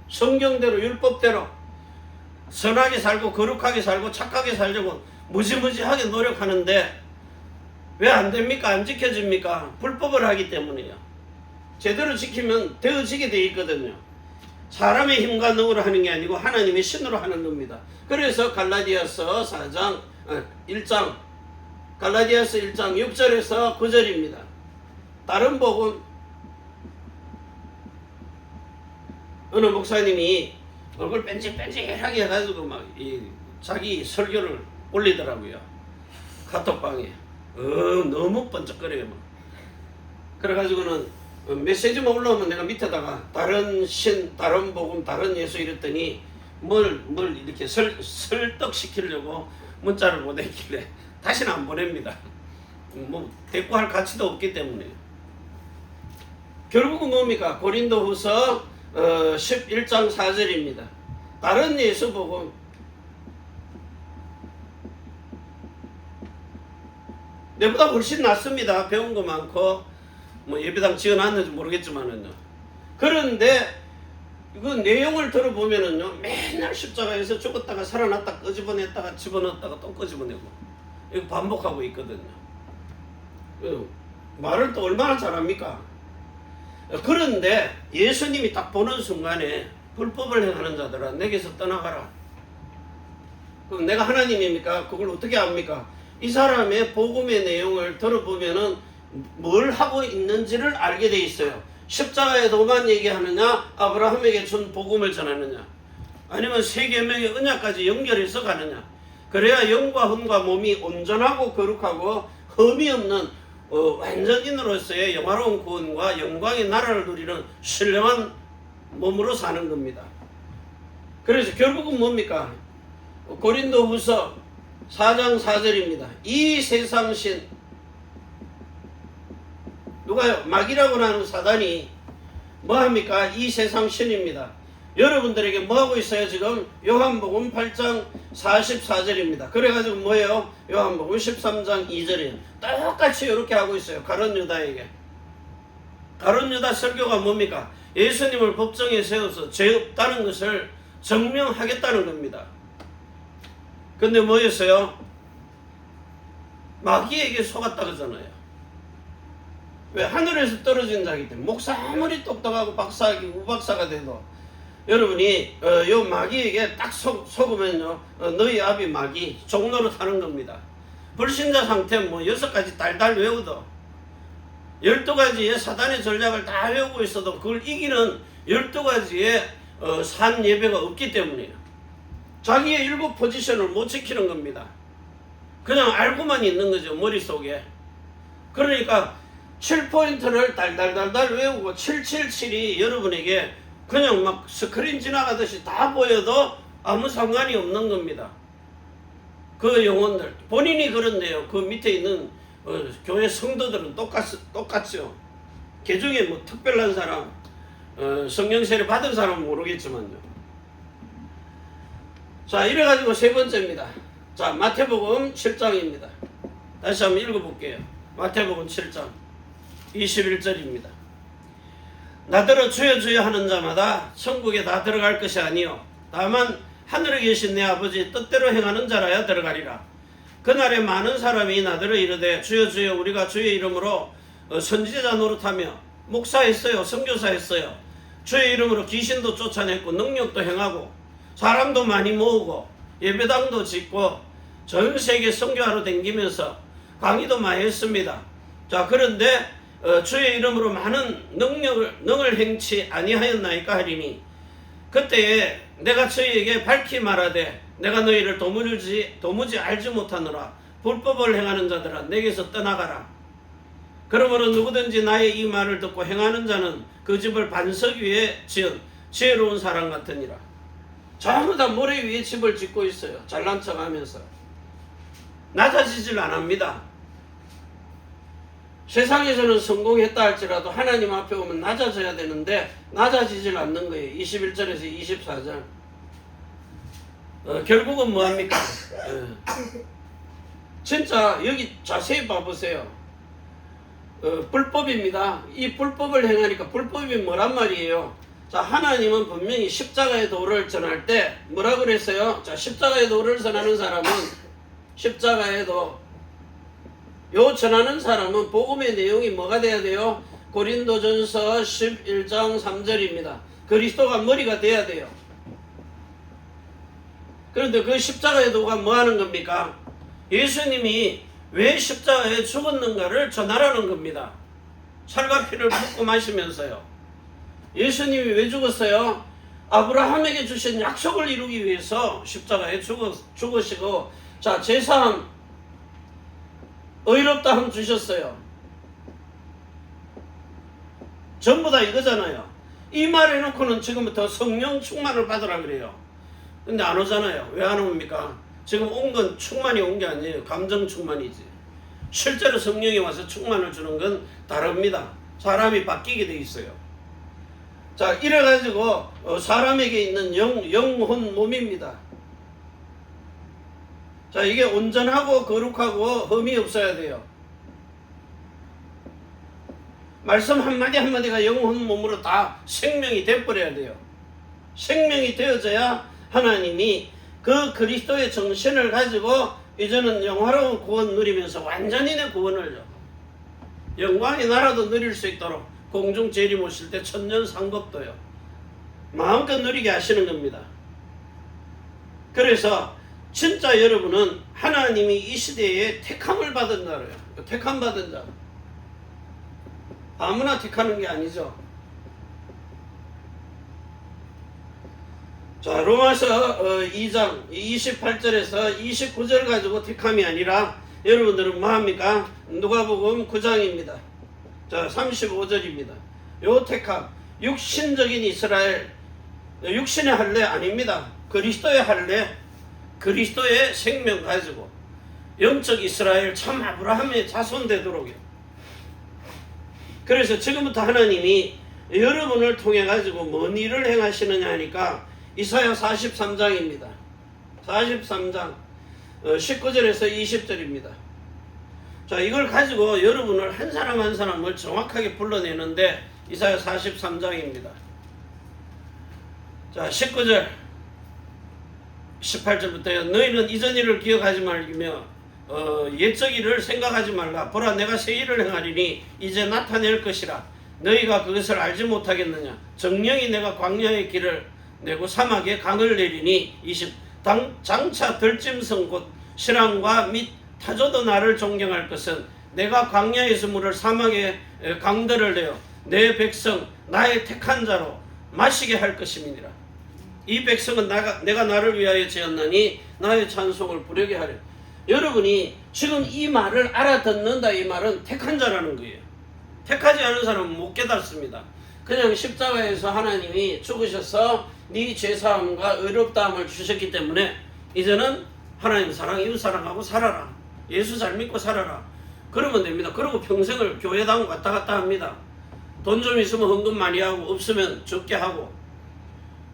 성경대로 율법대로 선하게 살고 거룩하게 살고 착하게 살려고 무지무지하게 노력하는데 왜 안 됩니까? 안 지켜집니까? 불법을 하기 때문이에요. 제대로 지키면 되어지게 돼 있거든요. 사람의 힘과 능으로 하는 게 아니고 하나님의 신으로 하는 겁니다. 그래서 갈라디아서 1장 갈라디아서 1장 6절에서 9절입니다. 다른 복음 어느 목사님이 얼굴 뺀질뺀질하게 해가지고 막 자기 설교를 올리더라고요. 카톡방에. 너무 번쩍거려요. 막. 그래가지고는 메시지만 올라오면 내가 밑에다가 다른 신, 다른 복음, 다른 예수 이랬더니 뭘 이렇게 설득시키려고 문자를 보냈길래 다시는 안 보냅니다. 뭐 대꾸할 가치도 없기 때문에. 결국은 뭡니까? 고린도후서 11장 4절입니다. 다른 예수 복음, 내보다 훨씬 낫습니다. 배운 거 많고 뭐 예배당 지어놨는지 모르겠지만은요. 그런데 그 내용을 들어보면은요, 맨날 십자가에서 죽었다가 살아났다 끄집어냈다가 집어넣었다가 또 끄집어내고 이거 반복하고 있거든요. 말을 또 얼마나 잘합니까? 그런데 예수님이 딱 보는 순간에 불법을 행하는 자들아 내게서 떠나가라. 그럼 내가 하나님입니까? 그걸 어떻게 압니까? 이 사람의 복음의 내용을 들어보면은 뭘 하고 있는지를 알게 돼 있어요. 십자가의 도만 얘기하느냐, 아브라함에게 준 복음을 전하느냐, 아니면 세계명의 언약까지 연결해서 가느냐. 그래야 영과魂과 몸이 온전하고 거룩하고 흠이 없는 완전인으로서의 영화로운 구원과 영광의 나라를 누리는 신령한 몸으로 사는 겁니다. 그래서 결국은 뭡니까? 고린도후서 4장 4절입니다. 이 세상신, 누가요? 마귀라고 하는 사단이 뭐합니까? 이 세상신입니다. 여러분들에게 뭐하고 있어요? 지금 요한복음 8장 44절입니다. 그래가지고 뭐예요? 요한복음 13장 2절이에요. 똑같이 이렇게 하고 있어요. 가룟 유다에게. 가룟 유다 설교가 뭡니까? 예수님을 법정에 세워서 죄 없다는 것을 증명하겠다는 겁니다. 근데 뭐였어요? 마귀에게 속았다 그러잖아요. 왜? 하늘에서 떨어진 자이기 때문에. 목사 아무리 똑똑하고 박사하기 우박사가 돼도 여러분이 요 마귀에게 딱 속으면요, 너희 아비 마귀 종로로 타는 겁니다. 불신자 상태는 뭐 6가지 달달 외우도 12가지의 사단의 전략을 다 외우고 있어도 그걸 이기는 12가지의 산 예배가 없기 때문이에요. 자기의 7 포지션을 못 지키는 겁니다. 그냥 알고만 있는 거죠, 머릿속에. 그러니까 7포인트를 달달달달 외우고 777이 여러분에게 그냥 막 스크린 지나가듯이 다 보여도 아무 상관이 없는 겁니다. 그 영혼들 본인이 그런데요, 그 밑에 있는 교회 성도들은 똑같죠. 개중에 뭐 특별한 사람, 성령 세례 받은 사람은 모르겠지만요. 자, 이래가지고 세 번째입니다. 자, 마태복음 7장입니다. 다시 한번 읽어볼게요. 마태복음 7장 21절입니다. 나더러 주여 주여 하는 자마다 천국에 다 들어갈 것이 아니요 다만 하늘에 계신 내 아버지 뜻대로 행하는 자라야 들어가리라. 그날에 많은 사람이 나더러 이르되 주여 주여 우리가 주의 이름으로 선지자 노릇하며 목사했어요, 선교사했어요, 주의 이름으로 귀신도 쫓아냈고 능력도 행하고 사람도 많이 모으고 예배당도 짓고 전 세계 선교하러 다니면서 강의도 많이 했습니다. 자, 그런데 주의 이름으로 많은 능을 행치 아니하였나이까 하리니 그때에 내가 저희에게 밝히 말하되 내가 너희를 도무지 알지 못하노라. 불법을 행하는 자들아 내게서 떠나가라. 그러므로 누구든지 나의 이 말을 듣고 행하는 자는 그 집을 반석 위에 지은 지혜로운 사람 같으니라. 전부 다 모래 위에 집을 짓고 있어요. 잘난 척 하면서. 낮아지질 않습니다. 세상에서는 성공했다 할지라도 하나님 앞에 오면 낮아져야 되는데 낮아지질 않는 거예요. 21절에서 24절. 결국은 뭐합니까? 진짜 여기 자세히 봐보세요. 불법입니다. 이 불법을 행하니까 불법이 뭐란 말이에요? 자, 하나님은 분명히 십자가의 도를 전할 때 뭐라 그랬어요? 자, 십자가의 도를 전하는 사람은 십자가의 도 요 전하는 사람은 복음의 내용이 뭐가 돼야 돼요? 고린도전서 11장 3절입니다. 그리스도가 머리가 돼야 돼요. 그런데 그 십자가의 도가 뭐 하는 겁니까? 예수님이 왜 십자가에 죽었는가를 전하라는 겁니다. 살과 피를 붓고 마시면서요. 예수님이 왜 죽었어요? 아브라함에게 주신 약속을 이루기 위해서 십자가에 죽으시고, 자, 제사함 의롭다 함 주셨어요. 전부 다 이거잖아요. 이 말 해놓고는 지금부터 성령 충만을 받으라 그래요. 근데 안 오잖아요. 왜 안 옵니까? 지금 온 건 충만이 온 게 아니에요. 감정 충만이지. 실제로 성령이 와서 충만을 주는 건 다릅니다. 사람이 바뀌게 돼 있어요. 자, 이래가지고 사람에게 있는 영혼 몸입니다. 자, 이게 온전하고 거룩하고 흠이 없어야 돼요. 말씀 한마디 한마디가 영혼 몸으로 다 생명이 돼버려야 돼요. 생명이 되어져야 하나님이 그 그리스도의 정신을 가지고 이제는 영화로운 구원 누리면서 완전인의 구원을 줘. 영광의 나라도 누릴 수 있도록 공중 재림 오실 때 천년 상급도요. 마음껏 누리게 하시는 겁니다. 그래서 진짜 여러분은 하나님이 이 시대에 택함을 받은 자예요. 택함 받은 자. 아무나 택하는 게 아니죠. 자, 로마서 2장 28절에서 29절 가지고 택함이 아니라 여러분들은 뭐합니까? 누가복음 9장입니다. 자, 35절입니다. 요 택함, 육신적인 이스라엘, 육신의 할례 아닙니다. 그리스도의 할례, 그리스도의 생명 가지고 영적 이스라엘 참 아브라함의 자손 되도록요. 그래서 지금부터 하나님이 여러분을 통해 가지고 뭔 일을 행하시느냐 하니까 이사야 43장입니다. 43장 19절에서 20절입니다. 자, 이걸 가지고 여러분을 한 사람 한 사람을 정확하게 불러내는데 이사야 43장입니다. 자, 19절 18절부터요. 너희는 이전 일을 기억하지 말며 옛적 일을 생각하지 말라. 보라, 내가 새 일을 행하리니 이제 나타낼 것이라. 너희가 그것을 알지 못하겠느냐. 정령이 내가 광야의 길을 내고 사막에 강을 내리니 20 장차 들짐승 곧 실랑과 및 타조도 나를 존경할 것은 내가 광야에서 물을 사막에 강들을 내어 내 백성 나의 택한 자로 마시게 할 것임이니라. 이 백성은 내가 나를 위하여 지었나니 나의 찬송을 부르게 하려. 여러분이 지금 이 말을 알아듣는다. 이 말은 택한 자라는 거예요. 택하지 않은 사람은 못 깨닫습니다. 그냥 십자가에서 하나님이 죽으셔서 네 죄사함과 의롭다함을 주셨기 때문에 이제는 하나님 사랑, 이웃 사랑하고 살아라. 예수 잘 믿고 살아라. 그러면 됩니다. 그리고 평생을 교회당 왔다 갔다 합니다. 돈 좀 있으면 헌금 많이 하고 없으면 적게 하고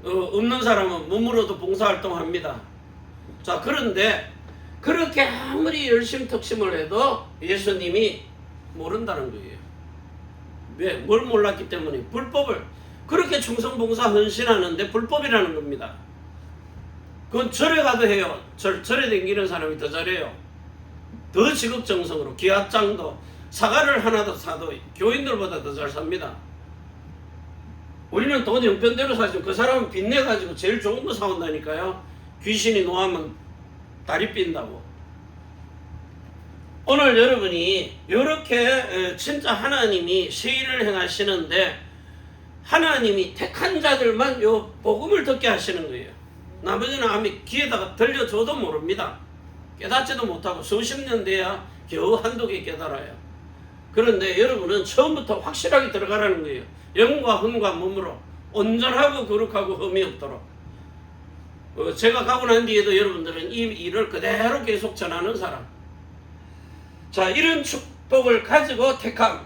없는 사람은 몸으로도 봉사활동합니다. 자, 그런데 그렇게 아무리 열심특심을 해도 예수님이 모른다는 거예요. 왜? 뭘 몰랐기 때문에. 불법을 그렇게 충성봉사 헌신하는데 불법이라는 겁니다. 그건 절에 가도 해요. 절에 다니는 사람이 더 잘해요. 더 지극정성으로 기합장도 사과를 하나 더 사도 교인들보다 더 잘 삽니다. 우리는 돈 형편대로 사죠. 그 사람은 빚내가지고 제일 좋은 거 사온다니까요. 귀신이 노하면 다리 삔다고. 오늘 여러분이 이렇게 진짜 하나님이 새 일을 행하시는데 하나님이 택한 자들만 요 복음을 듣게 하시는 거예요. 나머지는 아미 귀에다가 들려줘도 모릅니다. 깨닫지도 못하고 수십 년 돼야 겨우 한두 개 깨달아요. 그런데 여러분은 처음부터 확실하게 들어가라는 거예요. 영과 혼과 몸으로 온전하고 거룩하고 흠이 없도록. 제가 가고 난 뒤에도 여러분들은 이 일을 그대로 계속 전하는 사람. 자, 이런 축복을 가지고 택함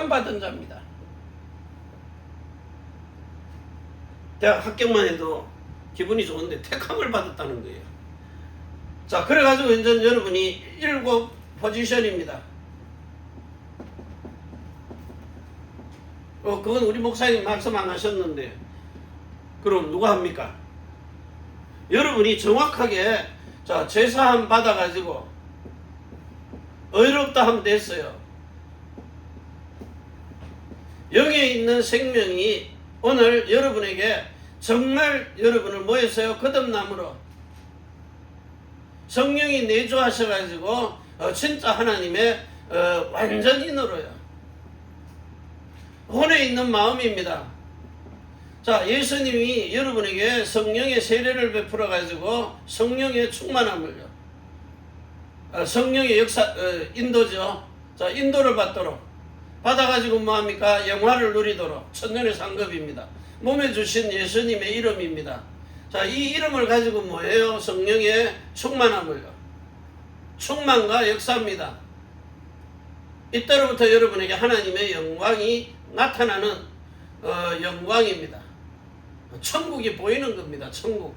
받은 자입니다. 대학 합격만 해도 기분이 좋은데 택함을 받았다는 거예요. 자, 그래가지고 이제 여러분이 7 포지션입니다. 그건 우리 목사님 말씀 안 하셨는데 그럼 누가 합니까? 여러분이 정확하게 자, 제사함 받아가지고 의롭다 함 됐어요. 영에 있는 생명이 오늘 여러분에게 정말 여러분을 뭐 했어요? 거듭남으로 성령이 내주하셔가지고 진짜 하나님의 완전인으로요. 혼에 있는 마음입니다. 자, 예수님이 여러분에게 성령의 세례를 베풀어가지고 성령의 충만함을요. 성령의 역사, 인도죠. 자, 인도를 받도록 받아가지고 뭐합니까? 영화를 누리도록 천년의 상급입니다. 몸에 주신 예수님의 이름입니다. 자, 이 이름을 가지고 뭐예요? 성령의 충만함을요. 충만과 역사입니다. 이때로부터 여러분에게 하나님의 영광이 나타나는 영광입니다. 천국이 보이는 겁니다. 천국.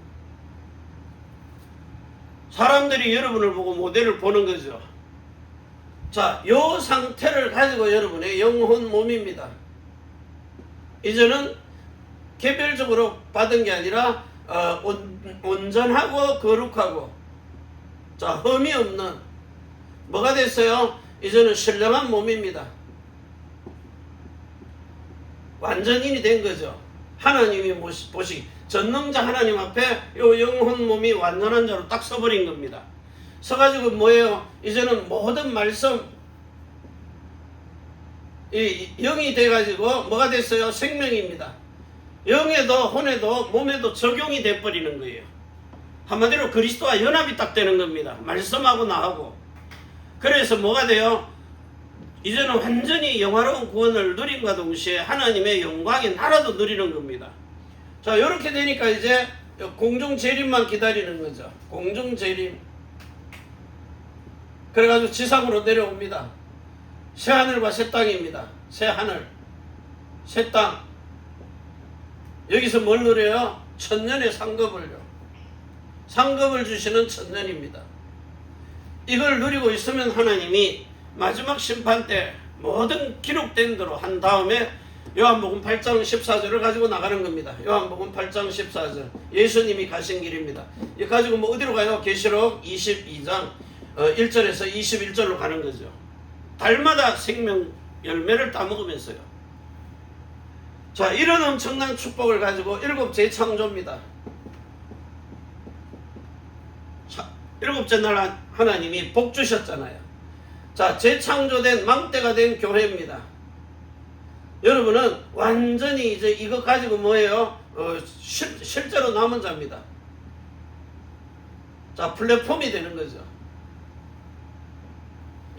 사람들이 여러분을 보고 모델을 보는 거죠. 자, 요 상태를 가지고 여러분의 영혼 몸입니다. 이제는 개별적으로 받은 게 아니라 온전하고 거룩하고 자, 흠이 없는 뭐가 됐어요? 이제는 신령한 몸입니다. 완전인이 된 거죠. 하나님이 보시기 전능자 하나님 앞에 요 영혼 몸이 완전한 자로 딱 서버린 겁니다. 서가지고 뭐예요? 이제는 모든 말씀 이 영이 돼가지고 뭐가 됐어요? 생명입니다. 영에도 혼에도 몸에도 적용이 돼버리는 거예요. 한마디로 그리스도와 연합이 딱 되는 겁니다. 말씀하고 나하고. 그래서 뭐가 돼요? 이제는 완전히 영화로운 구원을 누림과 동시에 하나님의 영광의 나라도 누리는 겁니다. 자, 이렇게 되니까 이제 공중 재림만 기다리는 거죠. 공중 재림. 그래가지고 지상으로 내려옵니다. 새 하늘과 새 땅입니다. 새 하늘, 새 땅. 여기서 뭘 누려요? 천년의 상급을요. 상급을 주시는 천년입니다. 이걸 누리고 있으면 하나님이 마지막 심판 때 모든 기록된 대로 한 다음에 요한복음 8장 14절을 가지고 나가는 겁니다. 요한복음 8장 14절 예수님이 가신 길입니다. 이 가지고 뭐 어디로 가요? 계시록 22장 1절에서 21절로 가는 거죠. 달마다 생명 열매를 따먹으면서요. 자, 이런 엄청난 축복을 가지고 일곱 재창조입니다. 일곱째 날 하나님이 복 주셨잖아요. 자, 재창조된 망대가 된 교회입니다. 여러분은 완전히 이제 이거 가지고 뭐예요? 실제로 남은 자입니다. 자, 플랫폼이 되는 거죠.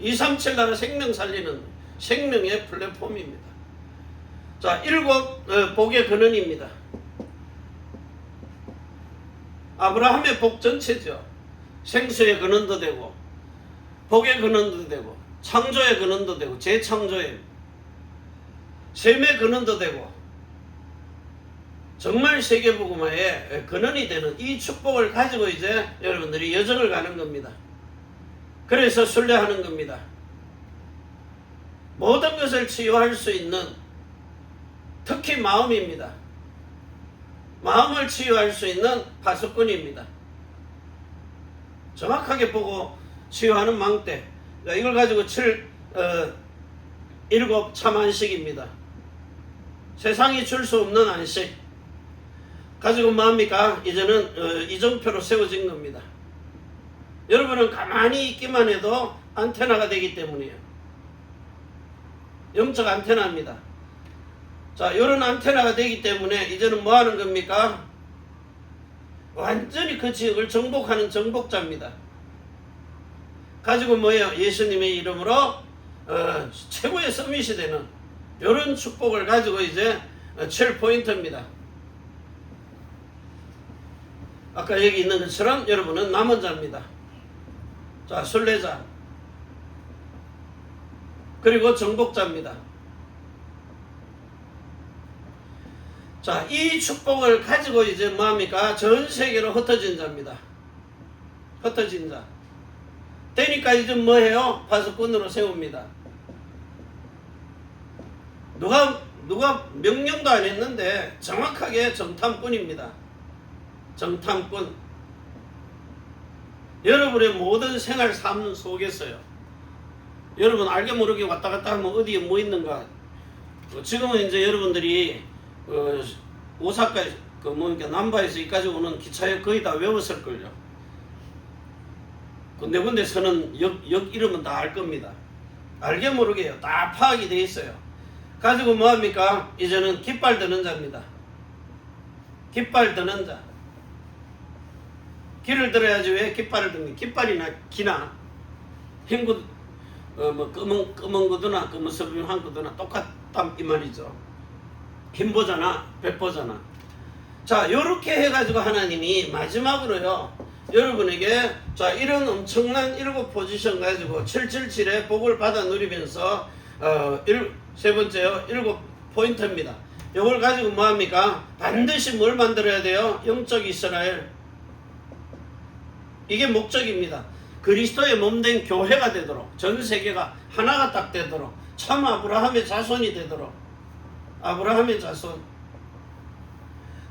237 나라 생명 살리는 생명의 플랫폼입니다. 자, 일곱 복의 근원입니다. 아브라함의 복 전체죠. 생수의 근원도 되고 복의 근원도 되고 창조의 근원도 되고 재창조의 셈의 근원도 되고 정말 세계복음화의 근원이 되는 이 축복을 가지고 이제 여러분들이 여정을 가는 겁니다. 그래서 순례하는 겁니다. 모든 것을 치유할 수 있는 특히 마음입니다. 마음을 치유할 수 있는 파수꾼입니다. 정확하게 보고 치유하는 망대. 이걸 가지고 일곱 참 안식입니다. 세상이 줄 수 없는 안식. 가지고 뭐합니까? 이제는 이정표로 세워진 겁니다. 여러분은 가만히 있기만 해도 안테나가 되기 때문이에요. 영적 안테나입니다. 자, 이런 안테나가 되기 때문에 이제는 뭐 하는 겁니까? 완전히 그 지역을 정복하는 정복자입니다. 가지고 뭐예요? 예수님의 이름으로 최고의 서밋이 되는 이런 축복을 가지고 이제 7포인트입니다. 아까 여기 있는 것처럼 여러분은 남은 자입니다. 자, 순례자 그리고 정복자입니다. 자, 이 축복을 가지고 이제 뭐합니까? 전 세계로 흩어진 자입니다. 흩어진 자. 되니까 이제 뭐해요? 파수꾼으로 세웁니다. 누가 명령도 안 했는데 정확하게 정탐꾼입니다. 정탐꾼. 여러분의 모든 생활 삶 속에서요. 여러분 알게 모르게 왔다 갔다 하면 어디에 뭐 있는가. 지금은 이제 여러분들이 오사카 남바에서 이까지 오는 기차역 거의 다 외웠을걸요. 군데군데 서는 역 이름은 다 알 겁니다. 알게 모르게요. 다 파악이 돼 있어요. 가지고 뭐합니까? 이제는 깃발 드는 자입니다. 깃발 드는 자. 길을 들어야지 왜 깃발을 드는 깃발이나 기나 흰구 검은 구두나 검은서비한 구두나 똑같단 이 말이죠. 흰보자나 백보자나. 자, 요렇게 해가지고 하나님이 마지막으로요 여러분에게 자 이런 엄청난 일곱 포지션 가지고 777의 복을 받아 누리면서 세 번째요 일곱 포인트입니다. 요걸 가지고 뭐합니까? 반드시 뭘 만들어야 돼요? 영적 이스라엘. 이게 목적입니다. 그리스도의 몸된 교회가 되도록 전 세계가 하나가 딱 되도록 참 아브라함의 자손이 되도록 아브라함의 자손.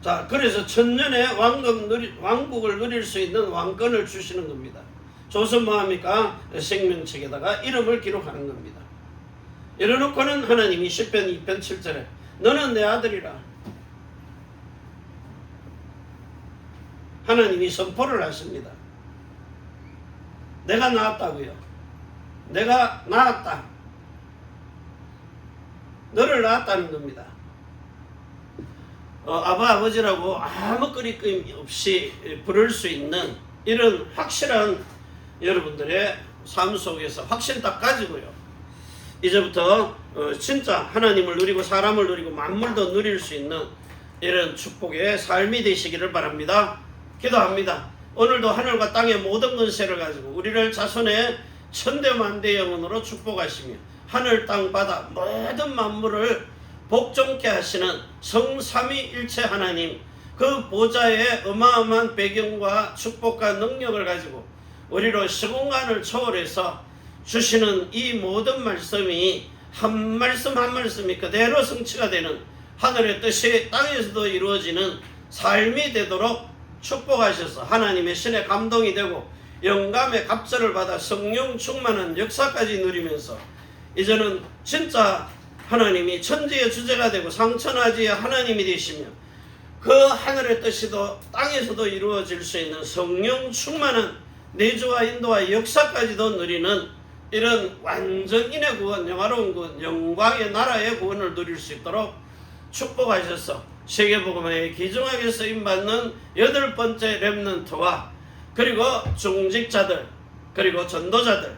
자, 그래서 천년의 왕국을 누릴 수 있는 왕권을 주시는 겁니다. 조선 뭐합니까? 생명책에다가 이름을 기록하는 겁니다. 이래놓고는 하나님이 10편 2편 7절에 너는 내 아들이라 하나님이 선포를 하십니다. 내가 낳았다고요. 내가 낳았다. 너를 낳았다는 겁니다. 아버지라고 아무 끄리낌 없이 부를 수 있는 이런 확실한 여러분들의 삶 속에서 확신 딱 가지고요. 이제부터 진짜 하나님을 누리고 사람을 누리고 만물도 누릴 수 있는 이런 축복의 삶이 되시기를 바랍니다. 기도합니다. 오늘도 하늘과 땅의 모든 권세를 가지고 우리를 자손의 천대만대 영혼으로 축복하시며 하늘 땅 바다 모든 만물을 복종케 하시는 성삼위일체 하나님, 그 보좌의 어마어마한 배경과 축복과 능력을 가지고 우리로 시공간을 초월해서 주시는 이 모든 말씀이 한 말씀 한 말씀이 그대로 성취가 되는 하늘의 뜻이 땅에서도 이루어지는 삶이 되도록 축복하셔서 하나님의 신의 감동이 되고 영감의 갑절을 받아 성령 충만한 역사까지 누리면서 이제는 진짜 하나님이 천지의 주제가 되고 상천하지의 하나님이 되시며 그 하늘의 뜻이도 땅에서도 이루어질 수 있는 성령 충만한 내주와 인도와 역사까지도 누리는 이런 완전인의 구원, 영화로운 구원, 영광의 나라의 구원을 누릴 수 있도록 축복하셔서 세계복음화에 귀중하게 쓰임받는 8번째 렘넌트와 그리고 중직자들 그리고 전도자들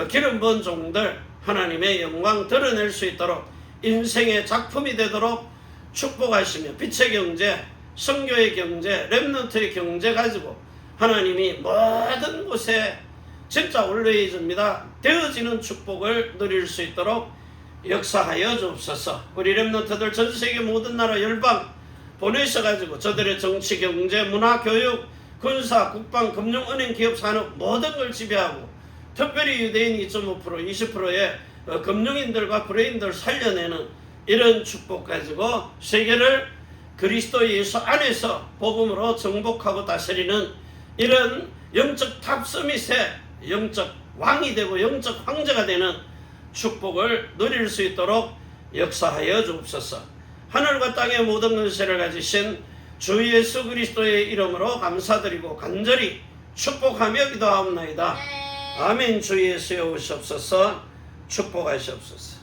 기름 부은 종들 하나님의 영광 드러낼 수 있도록 인생의 작품이 되도록 축복하시며 빛의 경제, 선교의 경제, 렘넌트의 경제 가지고 하나님이 모든 곳에 진짜 올레이즈입니다. 되어지는 축복을 누릴 수 있도록 역사하여 주옵소서. 우리 렘넌트들 전 세계 모든 나라 열방 보내셔가지고 저들의 정치, 경제, 문화, 교육, 군사, 국방, 금융, 은행, 기업, 산업 모든 걸 지배하고 특별히 유대인 2.5%, 20%의 금융인들과 브레인들 살려내는 이런 축복 가지고 세계를 그리스도 예수 안에서 복음으로 정복하고 다스리는 이런 영적 탑스밋의 영적 왕이 되고 영적 황제가 되는 축복을 누릴 수 있도록 역사하여 주옵소서. 하늘과 땅의 모든 권세를 가지신 주 예수 그리스도의 이름으로 감사드리고 간절히 축복하며 기도하옵나이다. 아멘. 주 예수여 오시옵소서. 축복하시옵소서.